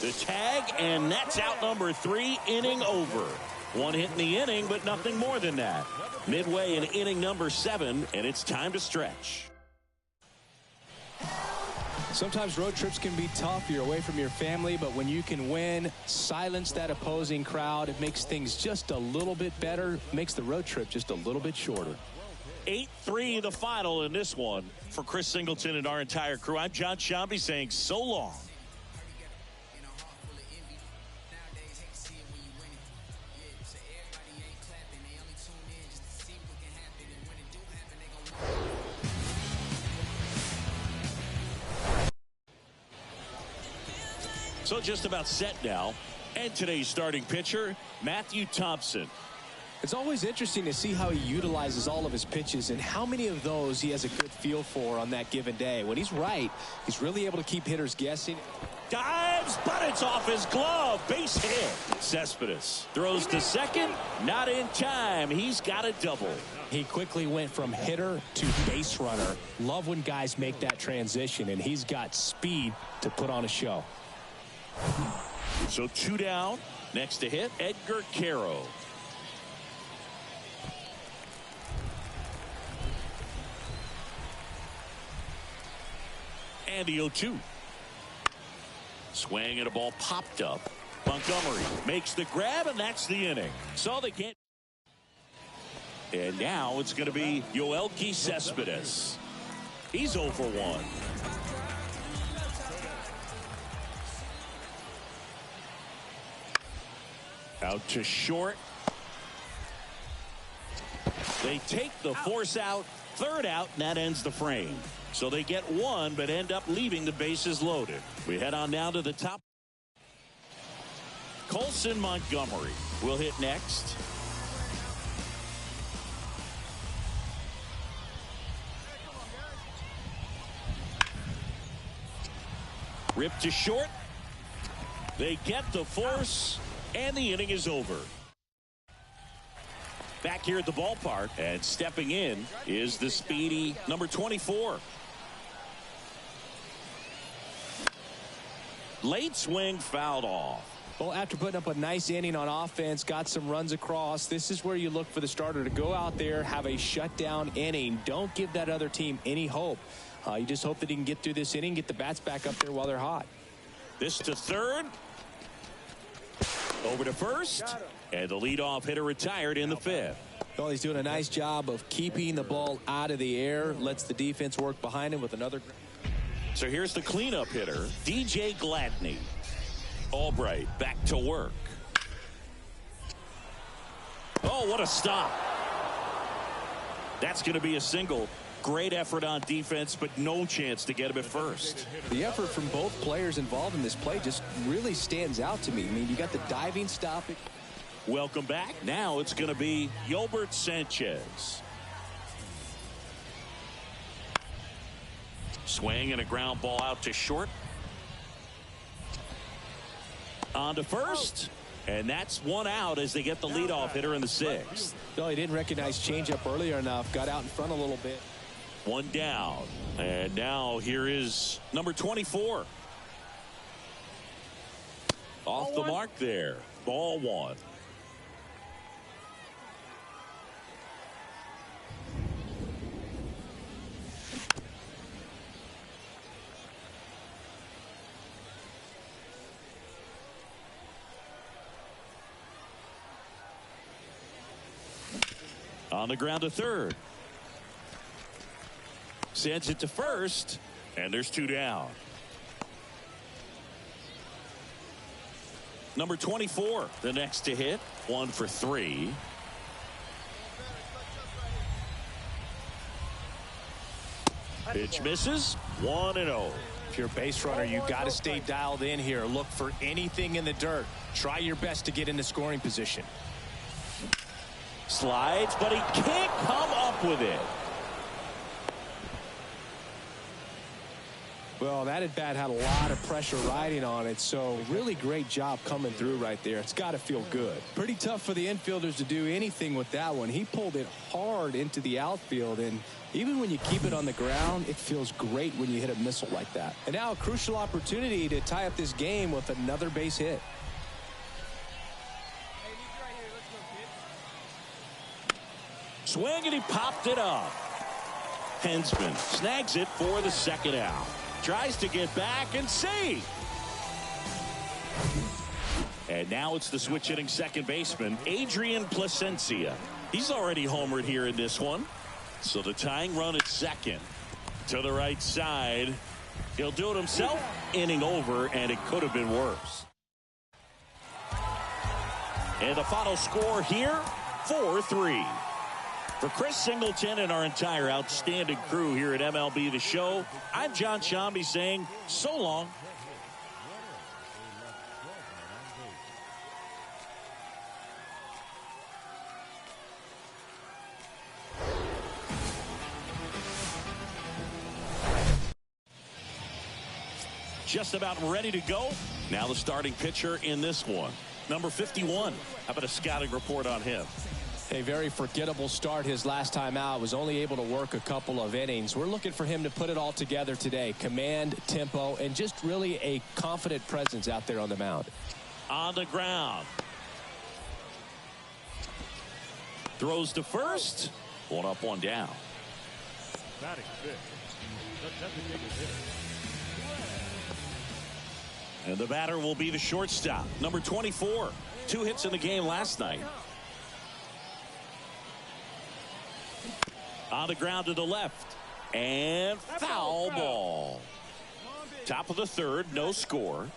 The tag, and that's out number 3, inning over. One hit in the inning, but nothing more than that. Midway in inning number 7, and it's time to stretch. Sometimes road trips can be tough. You're away from your family, but when you can win, silence that opposing crowd, it makes things just a little bit better, makes the road trip just a little bit shorter. 8-3 the final in this one. For Chris Singleton and our entire crew, I'm John Shambi saying so long. So just about set now. And today's starting pitcher, Matthew Thompson. It's always interesting to see how he utilizes all of his pitches and how many of those he has a good feel for on that given day. When he's right, he's really able to keep hitters guessing. Dives, but it's off his glove. Base hit. Cespedes throws to second. Not in time. He's got a double. He quickly went from hitter to base runner. Love when guys make that transition, and he's got speed to put on a show. So 2 down. Next to hit, Edgar Caro. And the 0-2. Swing and a ball popped up. Montgomery makes the grab, and that's the inning. So they can't. And now it's going to be Yoelqui Cespedes. He's 0 for 1. Out to short. They take the force out, third out, and that ends the frame. So they get one, but end up leaving the bases loaded. We head on now to the top. Colson Montgomery will hit next. Ripped to short. They get the force, and the inning is over. Back here at the ballpark, and stepping in is the speedy number 24. Late swing fouled off. Well, after putting up a nice inning on offense, got some runs across, this is where you look for the starter to go out there, have a shutdown inning. Don't give that other team any hope. You just hope that he can get through this inning, get the bats back up there while they're hot. This to third. Over to first. And the leadoff hitter retired in the 5th. Well, he's doing a nice job of keeping the ball out of the air. Lets the defense work behind him with another. So here's the cleanup hitter, DJ Gladney. Albright back to work. Oh, what a stop. That's going to be a single. Great effort on defense, but no chance to get him at first. The effort from both players involved in this play just really stands out to me. I mean, you got the diving stopping. Welcome back. Now it's going to be Yolbert Sanchez. Swing and a ground ball out to short. On to first. And that's one out as they get the leadoff hitter in the sixth. No, he didn't recognize changeup earlier enough. Got out in front a little bit. One down. And now here is number 24. Off the mark there. Ball one. On the ground to third. Sends it to first, and there's two down. Number 24, the next to hit, 1 for 3. Pitch misses, 1-0. If you're a base runner, you got to stay dialed in here. Look for anything in the dirt. Try your best to get into scoring position. Slides, but he can't come up with it. Well, that at-bat had a lot of pressure riding on it, so really great job coming through right there. It's got to feel good. Pretty tough for the infielders to do anything with that one. He pulled it hard into the outfield, and even when you keep it on the ground, it feels great when you hit a missile like that. And now a crucial opportunity to tie up this game with another base hit. Swing, and he popped it up. Hensman snags it for the second out. Tries to get back and see. And now it's the switch hitting second baseman, Adrian Plasencia. He's already homered here in this one. So the tying run at second. To the right side. He'll do it himself. Inning over, and it could have been worse. And the final score here, 4-3. For Chris Singleton and our entire outstanding crew here at MLB The Show, I'm John Shambi saying so long. Just about ready to go. Now the starting pitcher in this one, number 51. How about a scouting report on him? A very forgettable start his last time out. Was only able to work a couple of innings. We're looking for him to put it all together today. Command, tempo, and just really a confident presence out there on the mound. On the ground. Throws to first. 1 up, 1 down. Batting fifth. The designated hitter. And the batter will be the shortstop, number 24. 2 hits in the game last night. On the ground to the left. And foul ball. Top of the third, no score.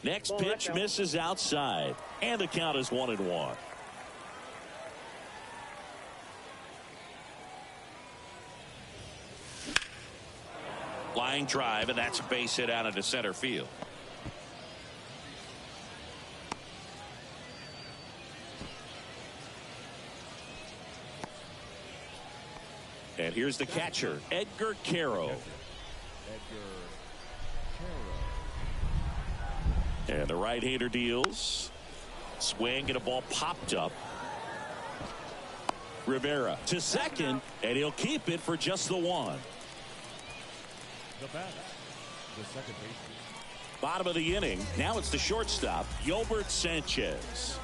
Next pitch misses outside. And the count is 1-1. Line drive, and that's a base hit out into center field. And here's the catcher, Edgar Caro. And the right-hander deals. Swing, and a ball popped up. Rivera to second, and he'll keep it for just the one. The batter, the second baseman. Bottom of the inning. Now it's the shortstop, Yolbert Sanchez.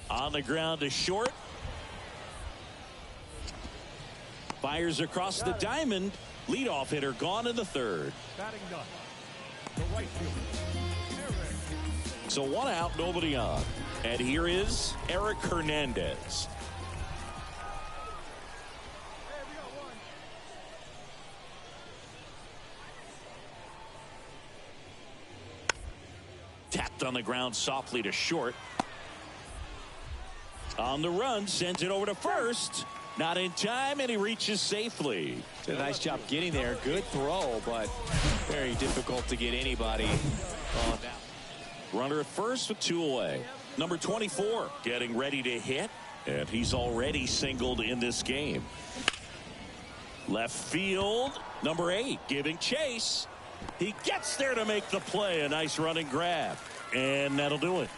On the ground to short. Fires across the diamond. Leadoff hitter gone in the third. Batting done. The right fielder. So 1 out, nobody on. And here is Eric Hernandez. Tapped on the ground softly to short. On the run, sends it over to first. Not in time, and he reaches safely. Did a nice job getting there. Good throw, but very difficult to get anybody on that. Runner at first with 2 away. Number 24 getting ready to hit, and he's already singled in this game. Left field, number 8 giving chase. He gets there to make the play. A nice running grab, and that'll do it.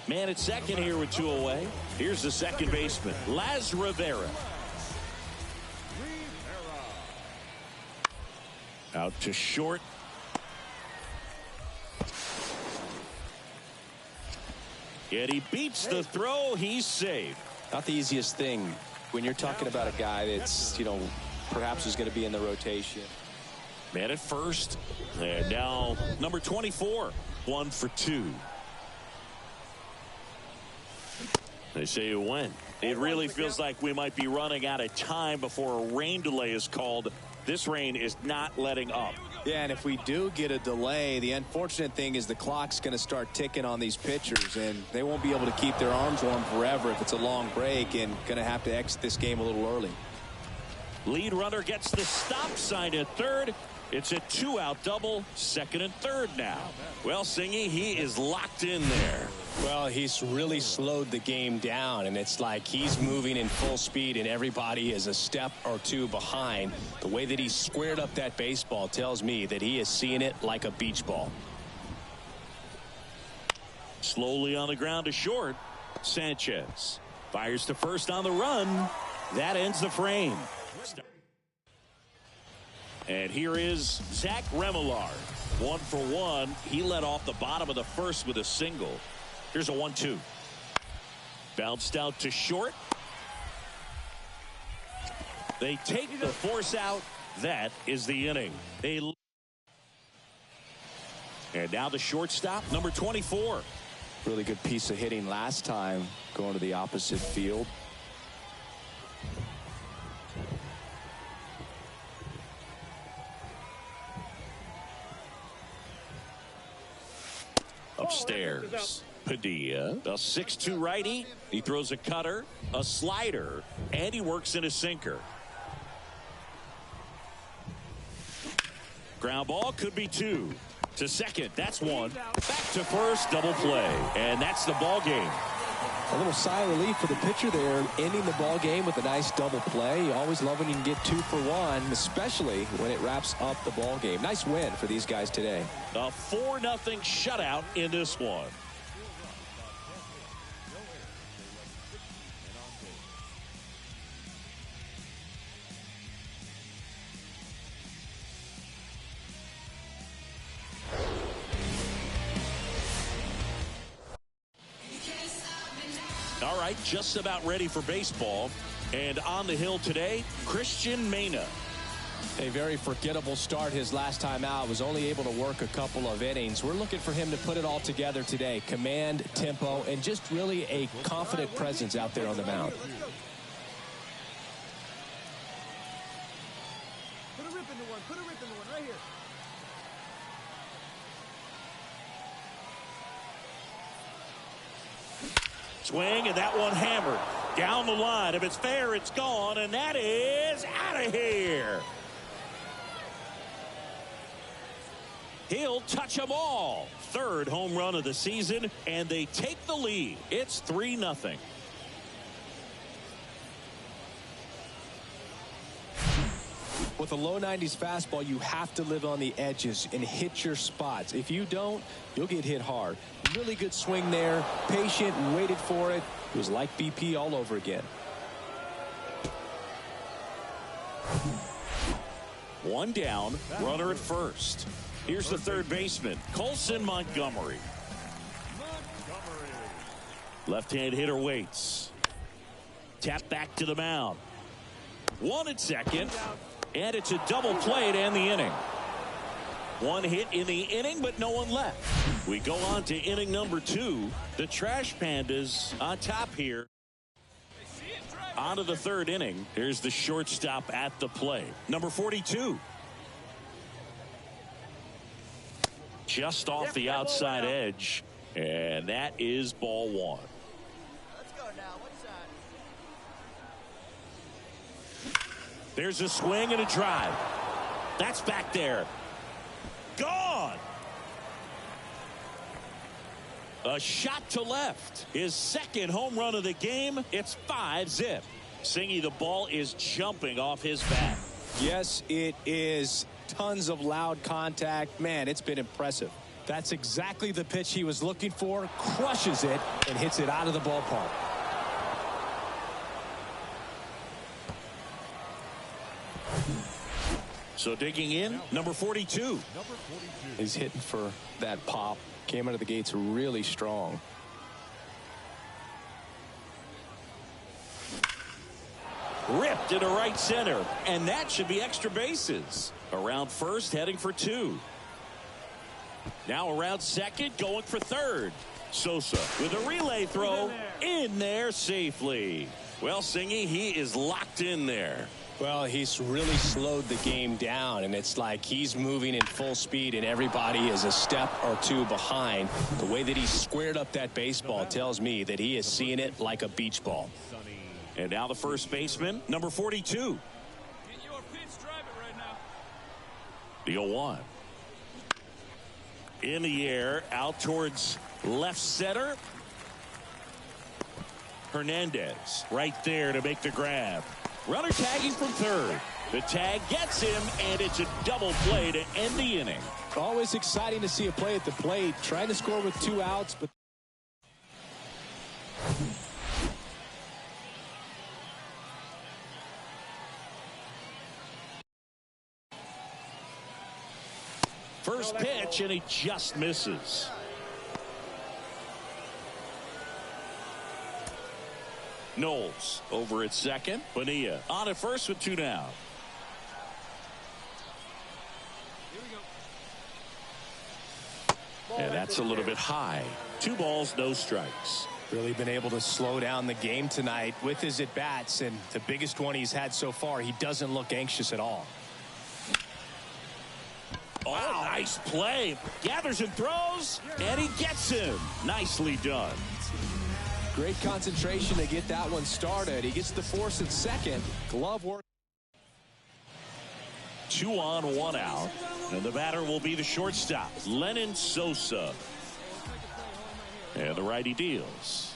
Man at second here with 2 away. Here's the second baseman, Las Rivera. Out to short. And he beats the throw. He's safe. Not the easiest thing when you're talking about a guy that's, perhaps is going to be in the rotation. Man at first. And now number 24, 1 for 2. They say you win. It really feels like we might be running out of time before a rain delay is called. This rain is not letting up. Yeah, and if we do get a delay, the unfortunate thing is the clock's going to start ticking on these pitchers, and they won't be able to keep their arms warm forever if it's a long break, and going to have to exit this game a little early. Lead runner gets the stop sign at third. It's a 2-out double, second and third now. Well, Singy, he is locked in there. Well, he's really slowed the game down, and it's like he's moving in full speed, and everybody is a step or 2 behind. The way that he squared up that baseball tells me that he is seeing it like a beach ball. Slowly on the ground to short. Sanchez fires to first on the run. That ends the frame. And here is Zach Remillard. 1 for 1. He led off the bottom of the first with a single. Here's a 1-2. Bounced out to short. They take the force out. That is the inning. And now the shortstop, number 24. Really good piece of hitting last time, going to the opposite field. Upstairs, Padilla, a 6'2" righty. He throws a cutter, a slider, and he works in a sinker. Ground ball could be 2. To second, that's 1. Back to first, double play, and that's the ball game. A little sigh of relief for the pitcher there, ending the ball game with a nice double play. You always love when you can get 2 for 1, especially when it wraps up the ball game. Nice win for these guys today. A 4-0 shutout in this one. All right, just about ready for baseball. And on the hill today, Christian Mena. A very forgettable start his last time out. Was only able to work a couple of innings. We're looking for him to put it all together today. Command, tempo, and just really a confident presence out there on the mound. Put a rip in the one. Put a rip in the one right here. Swing, and that one hammered down the line. If it's fair, it's gone, and that is out of here. He'll touch them all. 3rd home run of the season, and they take the lead. It's 3-0. With a low 90s fastball, you have to live on the edges and hit your spots. If you don't, you'll get hit hard. Really good swing there. Patient, waited for it. It was like BP all over again. 1 down, runner at first. Here's the 3rd baseman, Colson Montgomery. Left-hand hitter waits. Tap back to the mound. 1 at second. And it's a double play to end the inning. 1 hit in the inning, but no one left. We go on to inning number 2. The Trash Pandas on top here. On to the 3rd inning. Here's the shortstop at the plate. Number 42. just off the outside edge. And that is ball one. Let's go now. What side? There's a swing and a drive. That's back there. Gone. A shot to left. His second home run of the game. It's 5-zip. Singy, the ball is jumping off his bat. Yes, it is. Tons of loud contact. Man, it's been impressive. That's exactly the pitch he was looking for. Crushes it and hits it out of the ballpark. So digging in, number 42. He's hitting for that pop. Came out of the gates really strong. Ripped into right center, and that should be extra bases. Around first, heading for two. Now around second, going for third. Sosa with a relay throw in there safely. Well, Singy, he is locked in there. Well, he's really slowed the game down, and it's like he's moving in full speed, and everybody is a step or two behind. The way that he squared up that baseball tells me that he is seeing it like a beach ball. And now the first baseman, number 42. The 0-1. In the air, out towards left center. Hernandez right there to make the grab. Runner tagging from third. The tag gets him, and it's a double play to end the inning. Always exciting to see a play at the plate. Trying to score with 2 outs, but first pitch, and he just misses. Knowles over at second. Bonilla on at first with 2 down. And that's a little bit high. 2 balls, no strikes. Really been able to slow down the game tonight with his at-bats, and the biggest one he's had so far, he doesn't look anxious at all. Oh, nice play. Gathers and throws, and he gets him. Nicely done. Great concentration to get that one started. He gets the force at second. Glove work. 2 on, 1 out. And the batter will be the shortstop, Lennon Sosa. And the righty deals.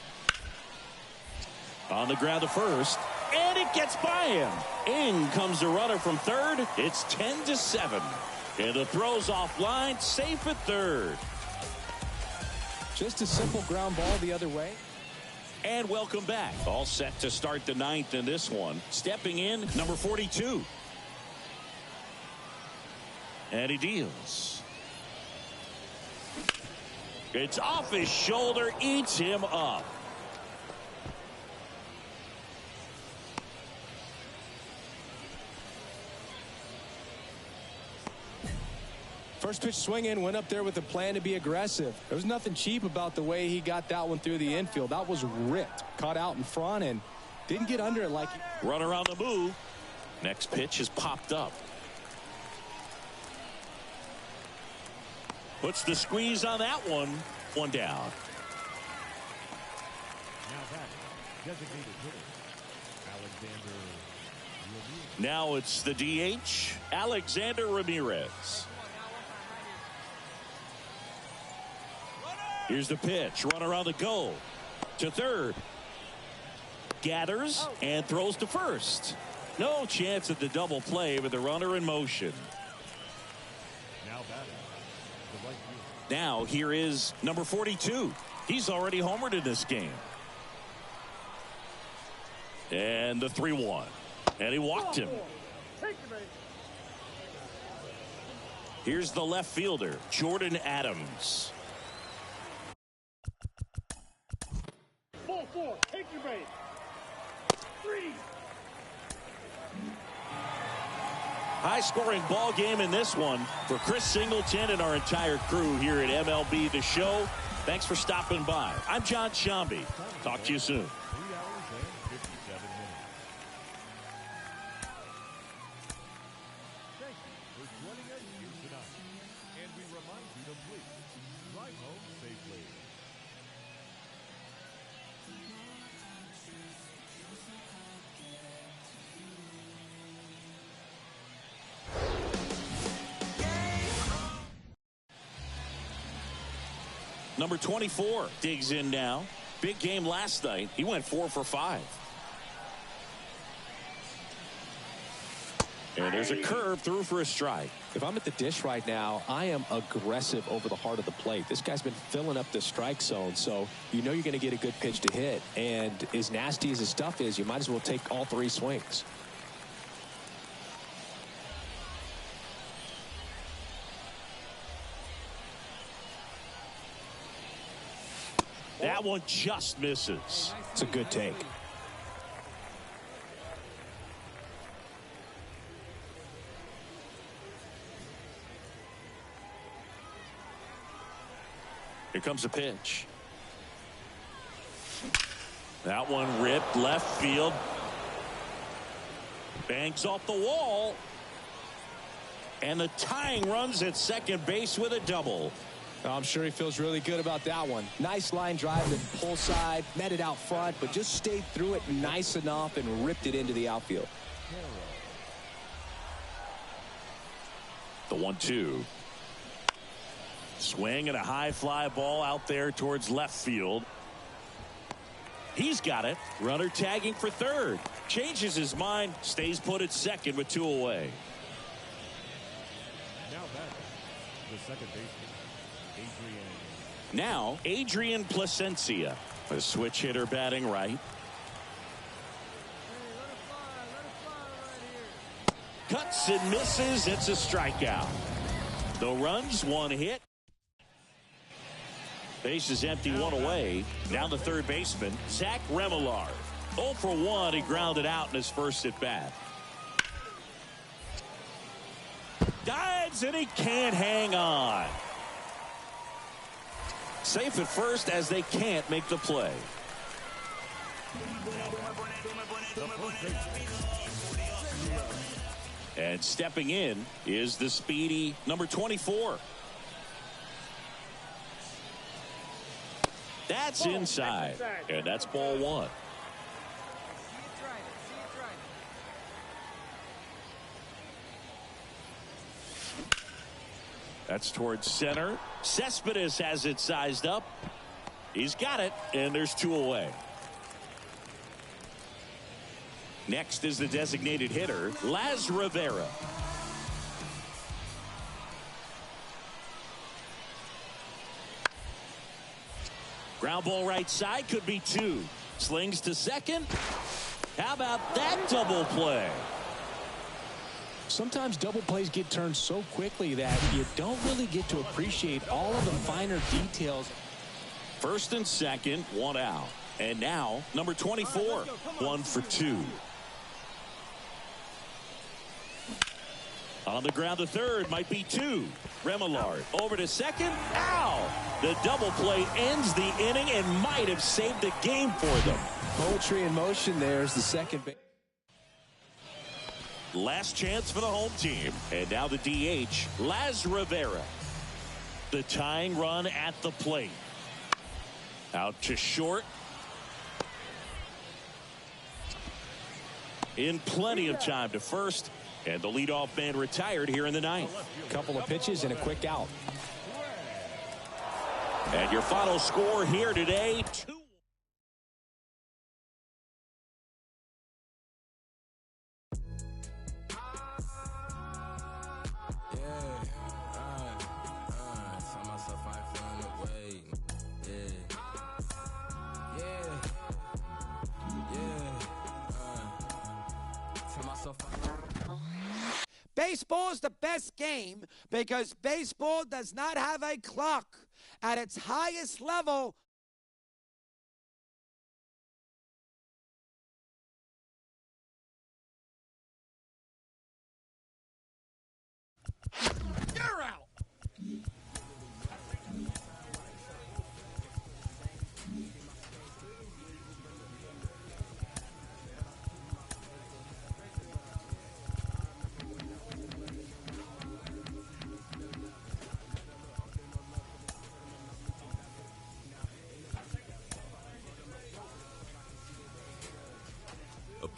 On the ground to first, and it gets by him. In comes the runner from third. It's 10-7. And the throw's offline, safe at third. Just a simple ground ball the other way. And welcome back. All set to start the 9th in this one. Stepping in, number 42. And he deals. It's off his shoulder, eats him up. First pitch swinging, went up there with a plan to be aggressive. There was nothing cheap about the way he got that one through the infield. That was ripped. Caught out in front and didn't get under it like he... Runner on the move. Next pitch has popped up. Puts the squeeze on that one. 1 down. Now batting, designated hitter, Alexander Ramirez. Now it's the DH, Alexander Ramirez. Here's the pitch. Runner on the go. To third. Gathers and throws to first. No chance at the double play with the runner in motion. Now batting, the right fielder. Now here is number 42. He's already homered in this game. And the 3-1. And he walked him. Here's the left fielder, Jordan Adams. 4-4, take your bait. 3. High-scoring ball game in this one. For Chris Singleton and our entire crew here at MLB The Show, thanks for stopping by. I'm John Shambi. Talk to you soon. 3 hours and 57 minutes. Thank you for joining us here tonight. And we remind you to please drive home safely. Number 24 digs in now. Big game last night. He went 4 for 5. And there's a curve through for a strike. If I'm at the dish right now, I am aggressive over the heart of the plate. This guy's been filling up the strike zone, so you know you're going to get a good pitch to hit. And as nasty as his stuff is, you might as well take all 3 swings. That one just misses. It's a good take. Here comes a pitch. That one ripped left field. Bangs off the wall. And the tying runs at second base with a double. I'm sure he feels really good about that one. Nice line drive to the pull side, met it out front, but just stayed through it nice enough and ripped it into the outfield. The 1-2. Swing and a high fly ball out there towards left field. He's got it. Runner tagging for third. Changes his mind, stays put at second with 2 away. Now back, the second baseman. Now, Adrian Placencia, a switch hitter batting right. Cuts and misses. It's a strikeout. No runs, 1 hit. Base is empty, 1 away. Down the third baseman, Zach Remillard. 0 for 1. He grounded out in his first at bat. Dives and he can't hang on. Safe at first as they can't make the play. And stepping in is the speedy number 24. That's inside, and that's ball 1. That's towards center. Cespedes has it sized up. He's got it, and there's 2 away. Next is the designated hitter, Laz Rivera. Ground ball right side, could be 2. Slings to second. How about that double play? Sometimes double plays get turned so quickly that you don't really get to appreciate all of the finer details. First and second, 1 out. And now, number 24, 1 for 2. On the ground to third, might be 2. Remillard over to second. Ow! The double play ends the inning and might have saved the game for them. Poetry in motion. There's the second base. Last chance for the home team. And now the DH, Laz Rivera. The tying run at the plate. Out to short. In plenty of time to first. And the leadoff man retired here in the 9th. Couple of pitches and a quick out. And your final score here today, 2. Baseball is the best game because baseball does not have a clock. At its highest level, you're out.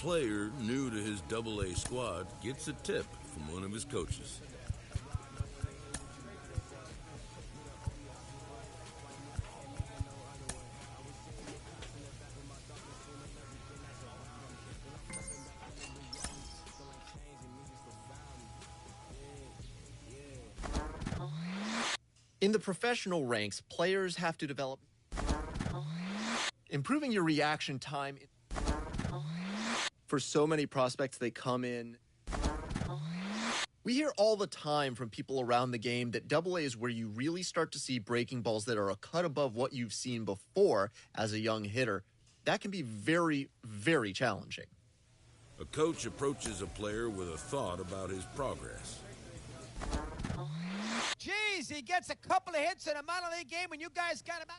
player new to his AA squad gets a tip from one of his coaches. In the professional ranks, players have to develop improving your reaction time. For so many prospects, they come in. We hear all the time from people around the game that AA is where you really start to see breaking balls that are a cut above what you've seen before as a young hitter. That can be very, very challenging. A coach approaches a player with a thought about his progress. Jeez, he gets a couple of hits in a minor league game and you guys got him out.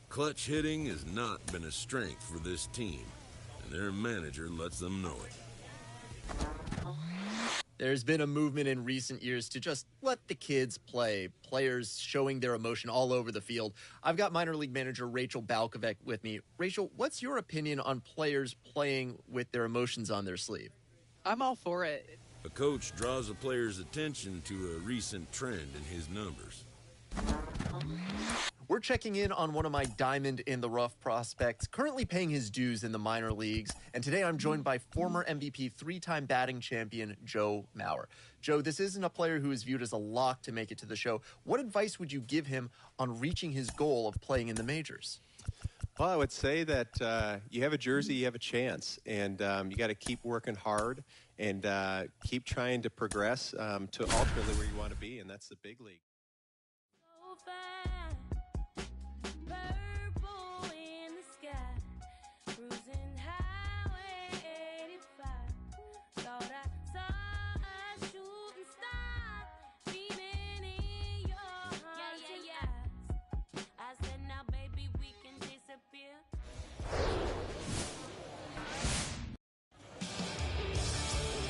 Clutch hitting has not been a strength for this team, and their manager lets them know it. There's been a movement in recent years to just let the kids play, players showing their emotion all over the field. I've got minor league manager Rachel Balkovec with me. Rachel, what's your opinion on players playing with their emotions on their sleeve? I'm all for it. A coach draws a player's attention to a recent trend in his numbers. We're checking in on one of my diamond in the rough prospects, currently paying his dues in the minor leagues. And today I'm joined by former MVP, three-time batting champion, Joe Mauer. Joe, this isn't a player who is viewed as a lock to make it to the show. What advice would you give him on reaching his goal of playing in the majors? Well, I would say that you have a jersey, you have a chance, and you got to keep working hard and keep trying to progress to ultimately where you want to be, and that's the big league.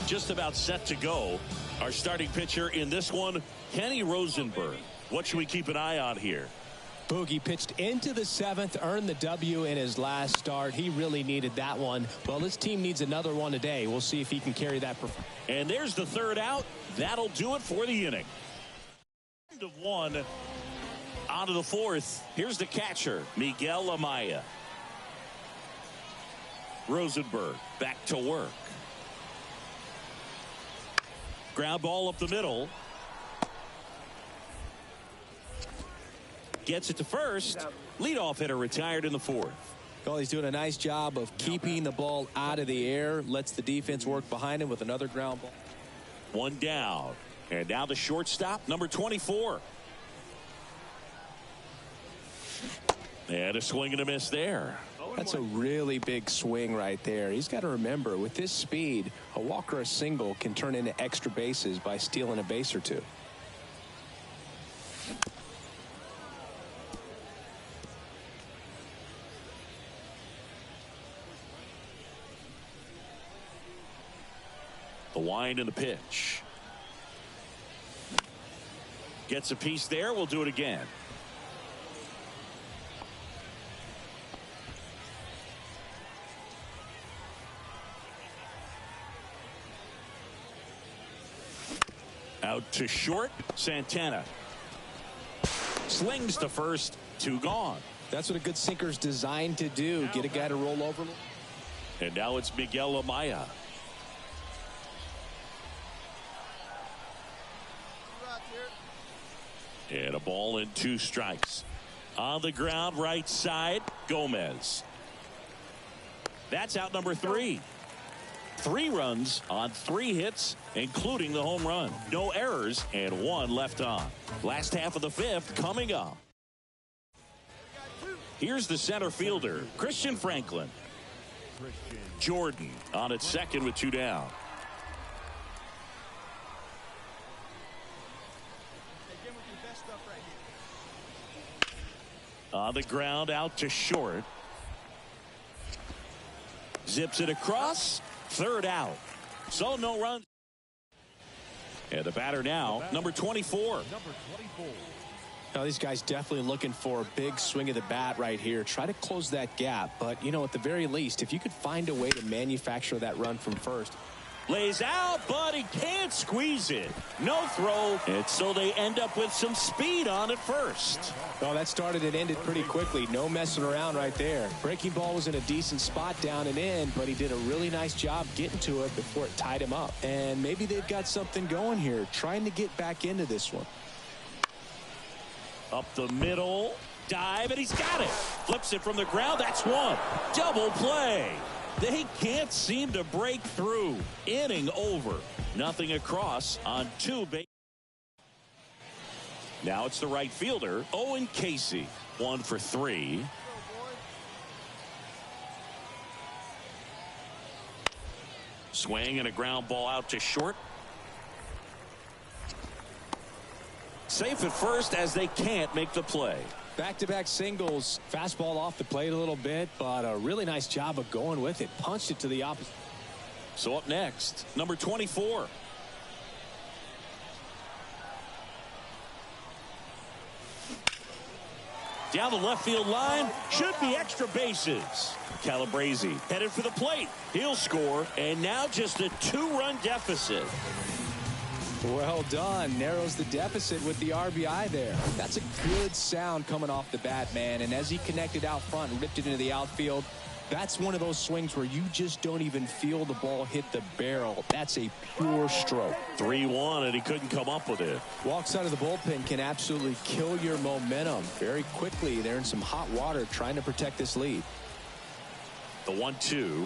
Just about set to go. Our starting pitcher in this one, Kenny Rosenberg. What should we keep an eye on here? Boogie pitched into the seventh, earned the W in his last start. He really needed that one. Well, this team needs another one today. We'll see if he can carry that. And there's the third out. That'll do it for the inning. End of one. On to the fourth. Here's the catcher, Miguel Amaya. Rosenberg back to work. Ground ball up the middle. Gets it to first. Leadoff hitter retired in the fourth. Well, he's doing a nice job of keeping the ball out of the air. Lets the defense work behind him with another ground ball. One down. And now the shortstop, number 24. And a swing and a miss there. That's a really big swing right there. He's got to remember, with this speed, a walk or a single can turn into extra bases by stealing a base or two. The wind and the pitch. Gets a piece there. We'll do it again. Out to short, Santana. Slings to first, two gone. That's what a good sinker's designed to do. Get a guy to roll over. And now it's Miguel Amaya. And a ball and two strikes. On the ground, right side, Gomez. That's out number 3. 3 runs on 3 hits, including the home run. No errors and 1 left on. Last half of the 5th coming up. Here's the center fielder, Christian Franklin. Jordan on at second with 2 down. On the ground, out to short. Zips it across. 3rd out. So no runs. And the batter now, number 24. Now, these guys definitely looking for a big swing of the bat right here. Try to close that gap. But, you know, at the very least, if you could find a way to manufacture that run from first. Lays out, but he can't squeeze it. No throw. And so they end up with some speed on at first. Oh, that started and ended pretty quickly. No messing around right there. Breaking ball was in a decent spot down and in, but he did a really nice job getting to it before it tied him up. And maybe they've got something going here, trying to get back into this one. Up the middle. Dive, and he's got it. Flips it from the ground. That's one. Double play. They can't seem to break through. Inning over. Nothing across on 2 bases. Now it's the right fielder, Owen Casey. 1 for 3. Swing and a ground ball out to short. Safe at first as they can't make the play. Back-to-back singles. Fastball off the plate a little bit, but a really nice job of going with it. Punched it to the opposite. So up next, number 24. Down the left field line. Should be extra bases. Calabrese headed for the plate. He'll score. And now just a 2-run deficit. Well done. Narrows the deficit with the RBI there. That's a good sound coming off the bat, man. And as he connected out front and ripped it into the outfield, that's one of those swings where you just don't even feel the ball hit the barrel. That's a pure stroke. 3-1, and he couldn't come up with it. Walks out of the bullpen can absolutely kill your momentum very quickly. They're in some hot water trying to protect this lead. The 1-2.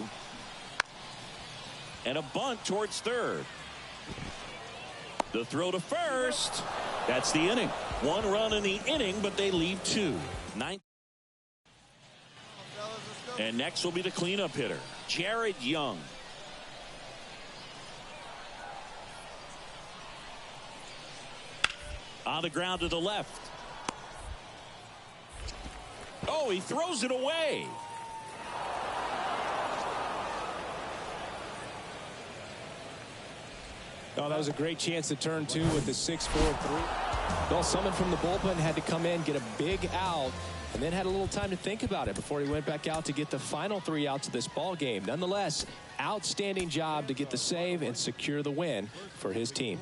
And a bunt towards third. The throw to first. That's the inning. 1 run in the inning, but they leave 2. 9. And next will be the cleanup hitter, Jared Young. On the ground to the left. Oh, he throws it away. Oh, that was a great chance to turn 2 with the 6-4-3. Well, someone from the bullpen had to come in, get a big out, and then had a little time to think about it before he went back out to get the final 3 outs of this ball game. Nonetheless, outstanding job to get the save and secure the win for his team.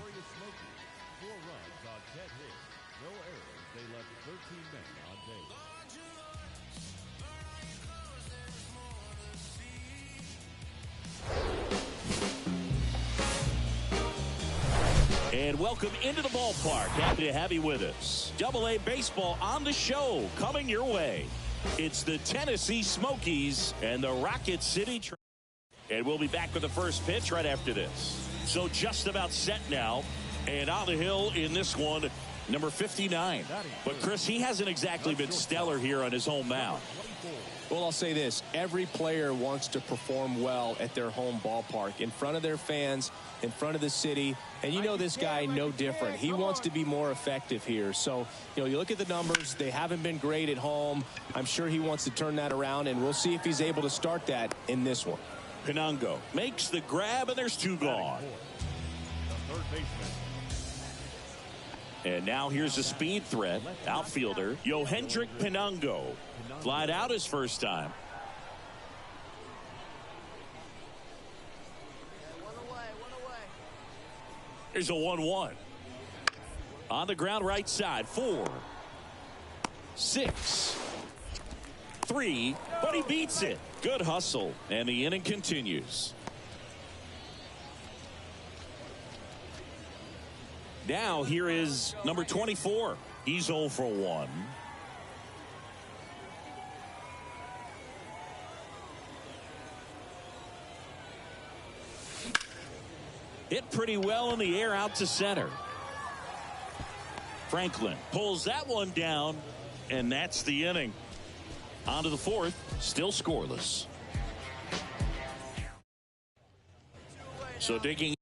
And welcome into the ballpark. Happy to have you with us. Double-A baseball on the show coming your way. It's the Tennessee Smokies and the Rocket City. And we'll be back with the first pitch right after this. So just about set now. And on the hill in this one, number 59. But Chris, he hasn't exactly been stellar here on his home mound. Well, I'll say this. Every player wants to perform well at their home ballpark, in front of their fans, in front of the city. And you know this guy no different. He wants to be more effective here. So, you know, you look at the numbers. They haven't been great at home. I'm sure he wants to turn that around, and we'll see if he's able to start that in this one. Pinango makes the grab, and there's 2 gone. And now here's a speed threat. Outfielder, Yohendrick Pinango. Flied out his first time. Here's a 1-1. On the ground right side. 4, 6, 3, but he beats it. Good hustle. And the inning continues. Now here is number 24. He's 0 for 1. Hit pretty well in the air out to center. Franklin pulls that one down, and that's the inning. On to the 4th, still scoreless. So digging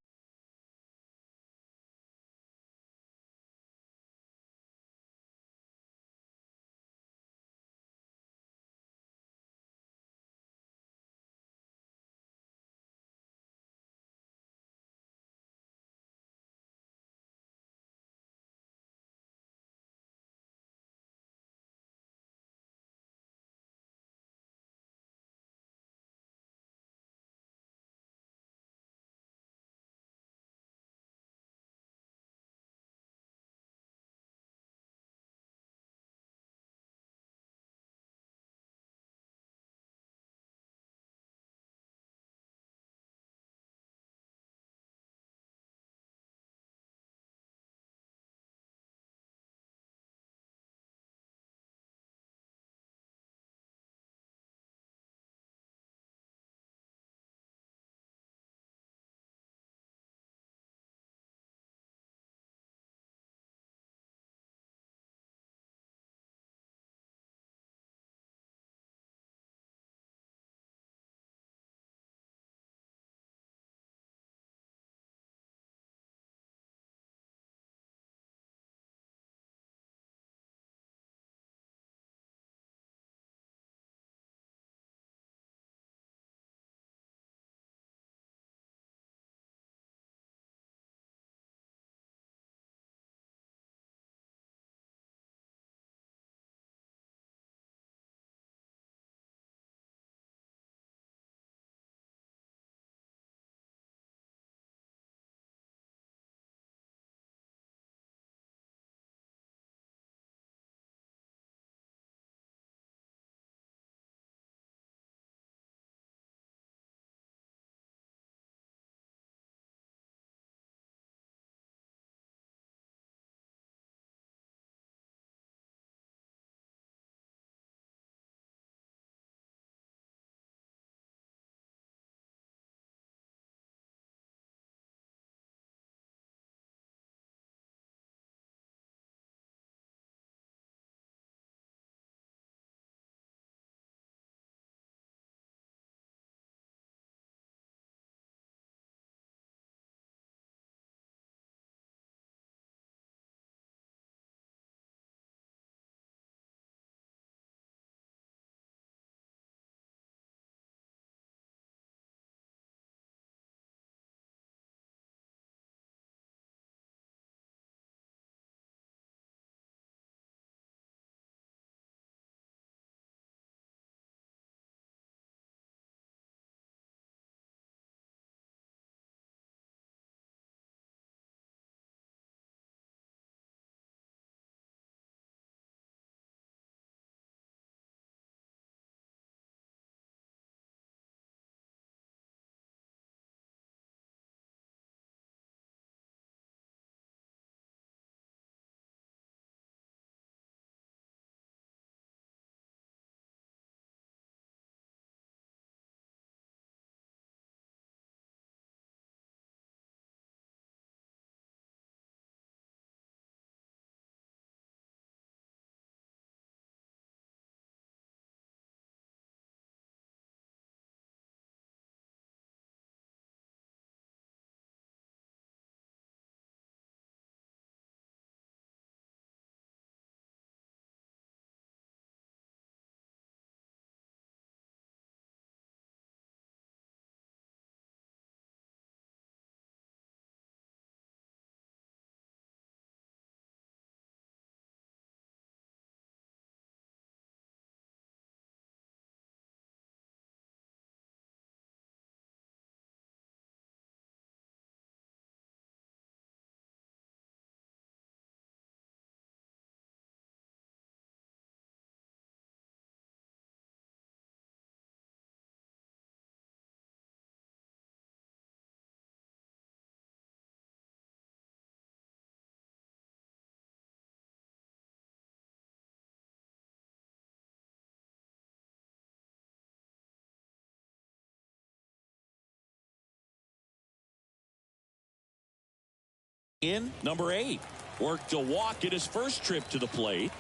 In number 8. Worked a walk in his first trip to the plate.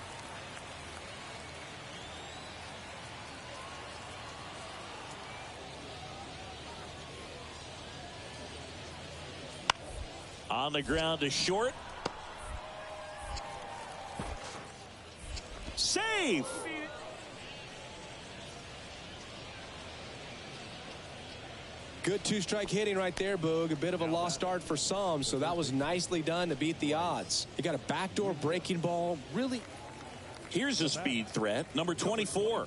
On the ground to short. Safe. Good two-strike hitting right there, Boog. A bit of a lost start for some, so that was nicely done to beat the odds. He got a backdoor breaking ball. Really. Here's a speed threat, number 24.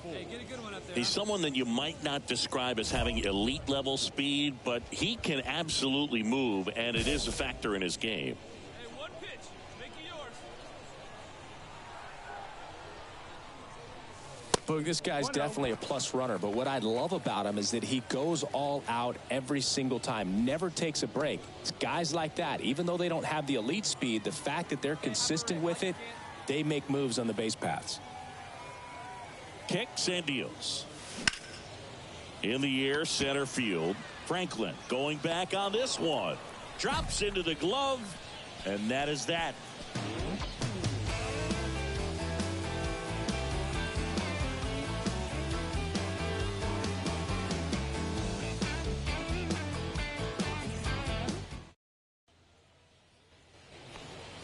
He's someone that you might not describe as having elite level speed, but he can absolutely move, and it is a factor in his game. Boog, this guy's definitely a plus runner, but what I love about him is that he goes all out every single time, never takes a break. It's guys like that, even though they don't have the elite speed, the fact that they're consistent with it, they make moves on the base paths. Kicks and deals. In the air, center field. Franklin going back on this one. Drops into the glove, and that is that.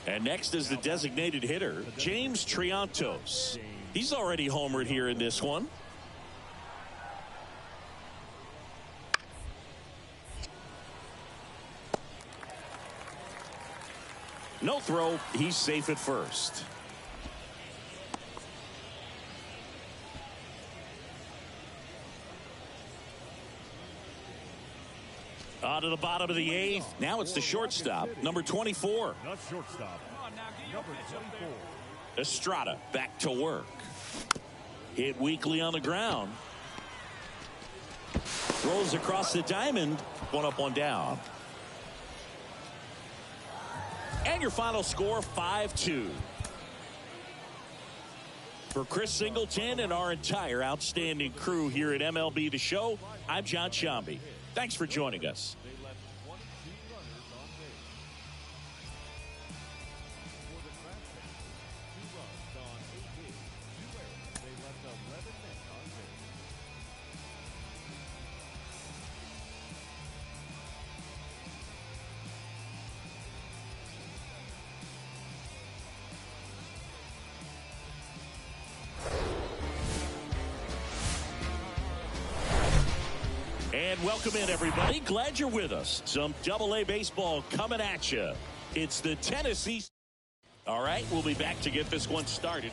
And next is the designated hitter, James Triantos. He's already homered here in this one. No throw. He's safe at first. On to the bottom of the 8th. Now it's the shortstop, number 24. Not shortstop. Number 24. Estrada back to work. Hit weakly on the ground. Rolls across the diamond. One up, one down. And your final score, 5-2. For Chris Singleton and our entire outstanding crew here at MLB The Show, I'm John Shambi. Thanks for joining us. And welcome in, everybody. Glad you're with us. Some Double-A baseball coming at you. It's the Tennessee. All right, we'll be back to get this one started.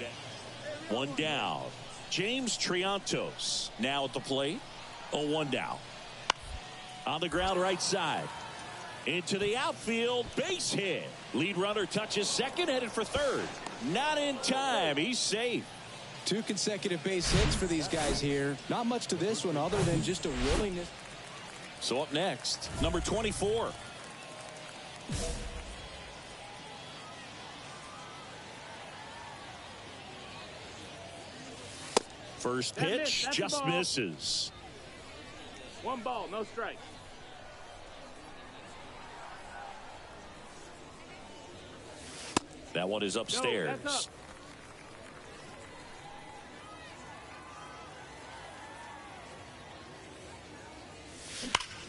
One down. James Triantos now at the plate. 0-1 down. On the ground right side. Into the outfield. Base hit. Lead runner touches second, headed for third. Not in time. He's safe. 2 consecutive base hits for these guys here. Not much to this one other than just a willingness. So up next, number 24. First pitch just misses. 1 ball, no strike. That one is upstairs. No, that's up.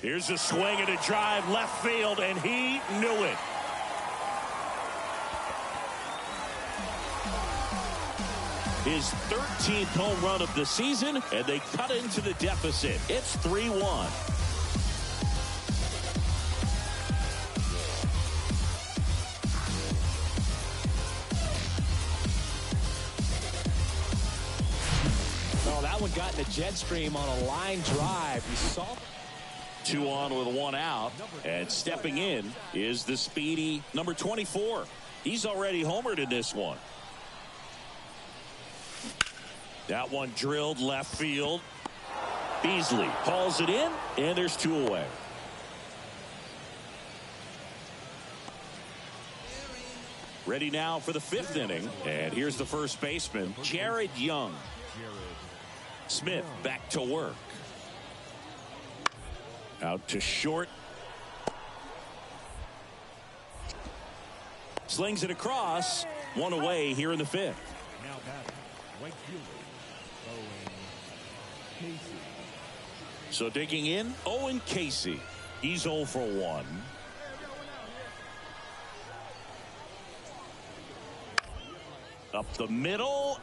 Here's a swing and a drive left field, and he knew it. His 13th home run of the season, and they cut into the deficit. It's 3-1. Oh, that one got in the jet stream on a line drive. You saw. 2 on with 1 out, and stepping in is the speedy number 24. He's already homered in this one. That one drilled left field. Beasley hauls it in, and there's 2 away. Ready now for the 5th inning, and here's the first baseman, Jared Young. Smith back to work. Out to short. Slings it across. One away here in the fifth. Now batting, right fielder, Owen Casey. So digging in, Owen Casey. He's 0 for 1. Up the middle.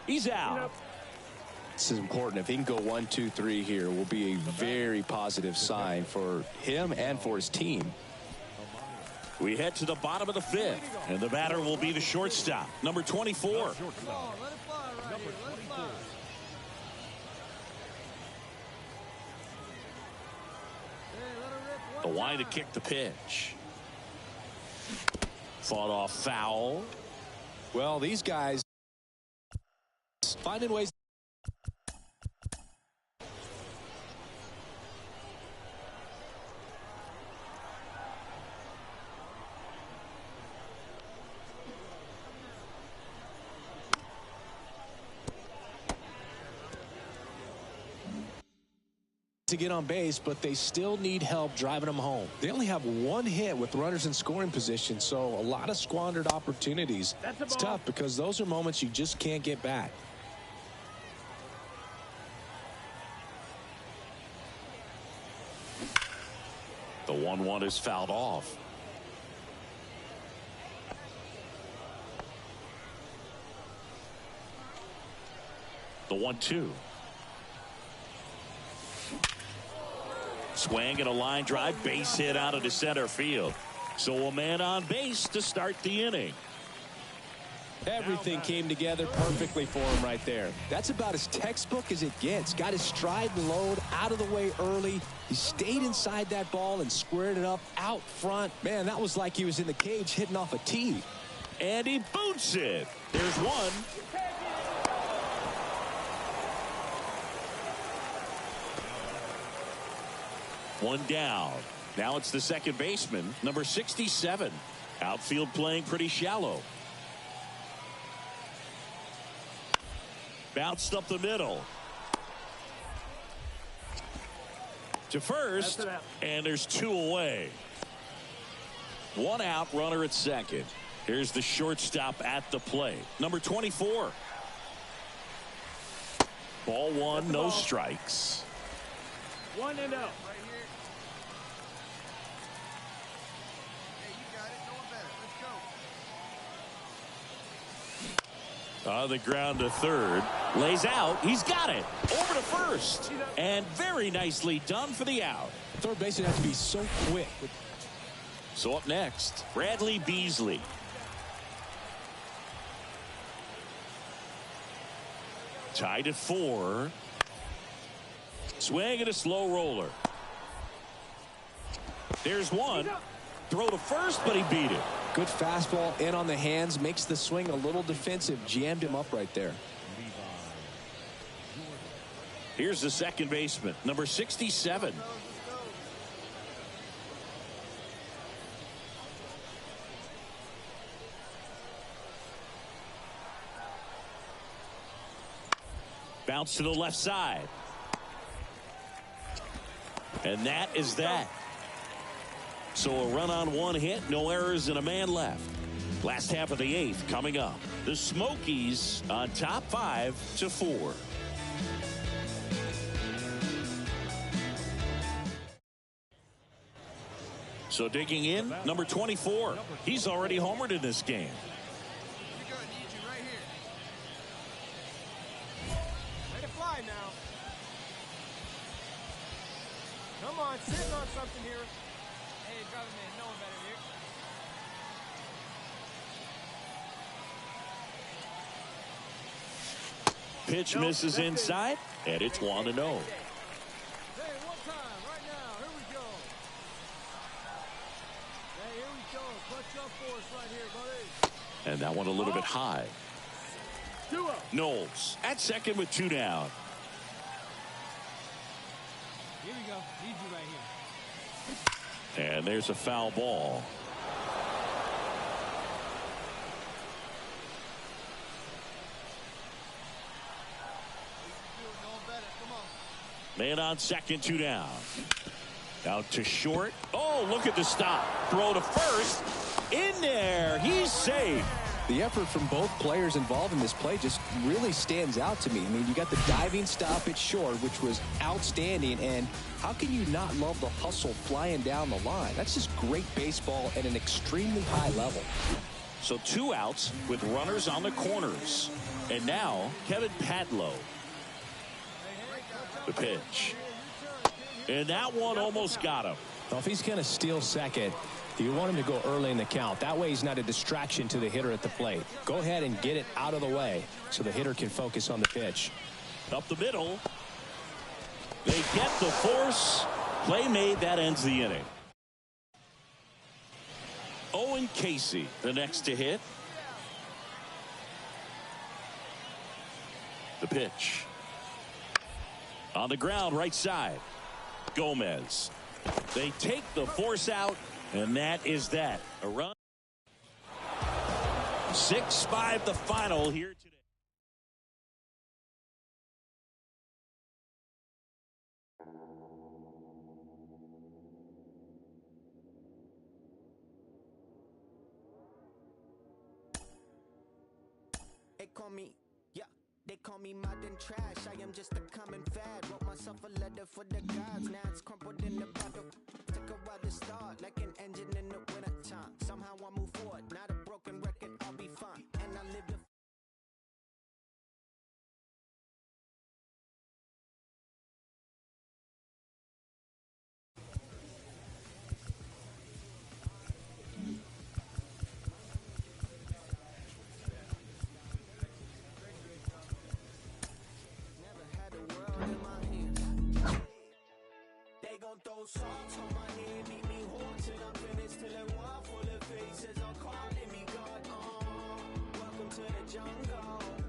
He's out. This is important. If he can go 1, 2, 3 here, will be a very positive sign for him and for his team. We head to the bottom of the fifth, and the batter will be the shortstop, number 24. The wind to kick the pitch. Fought off foul. Well, these guys finding ways. To get on base, but they still need help driving them home. They only have 1 hit with runners in scoring position, so a lot of squandered opportunities. It's tough because those are moments you just can't get back. The 1-1 is fouled off. The 1-2. Swing and a line drive, base hit out of the center field. So a man on base to start the inning. Everything came together perfectly for him right there. That's about as textbook as it gets. Got his stride and load out of the way early. He stayed inside that ball and squared it up out front. Man, that was like he was in the cage hitting off a tee. And he boots it. There's one. One down. Now it's the second baseman, number 67. Outfield playing pretty shallow. Bounced up the middle. To first, and there's 2 away. 1 out, runner at second. Here's the shortstop at the plate, number 24. Ball 1, no strikes. 1 and 0. On the ground to third. Lays out. He's got it. Over to first. And very nicely done for the out. Third base would have to be so quick. So up next, Bradley Beasley. Tied at 4. Swing and a slow roller. There's one. Throw to first, but he beat it. Good fastball in on the hands, makes the swing a little defensive. Jammed him up right there. Here's the second baseman, number 67. Bounce to the left side. And that is that. So a run on 1 hit, no errors, and a man left. Last half of the 8th coming up. The Smokies on top 5-4. So digging in, number 24. He's already homered in this game. Let it fly now. Come on, sitting on something here. Hey, government, no one better here. Pitch misses inside, and it's 1-0. Hey, one time, right now. Here we go. Hey, here we go. Clutch up for us right here, buddy. And that one a little bit high. 2-0. Knowles at second with 2 down. Here we go. Need you right here. And there's a foul ball. Man on second, 2 down. Out to short. Oh, look at the stop. Throw to first. In there. He's safe. The effort from both players involved in this play just really stands out to me. I mean, you got the diving stop at short, which was outstanding, and how can you not love the hustle flying down the line? That's just great baseball at an extremely high level. So 2 outs with runners on the corners. And now, Kevin Padlow. The pitch. And that one almost got him. Well, if he's going to steal second, you want him to go early in the count. That way he's not a distraction to the hitter at the plate. Go ahead and get it out of the way so the hitter can focus on the pitch. Up the middle. They get the force. Play made. That ends the inning. Owen Casey, the next to hit. The pitch. On the ground, right side. Gomez. They take the force out, and that is that. A run. 6-5 the final here today. They call me, yeah, they call me modern trash. I am just a common fad. Wrote myself a letter for the gods. Now it's crumpled in the bottle. Took a while to start, like an engine in the winter time. Somehow I move forward, not a broken record, I'll be fine. And I live the throw salt on my head, leave me haunted. I'm finished till a wall full of faces are calling me God. Welcome to the jungle.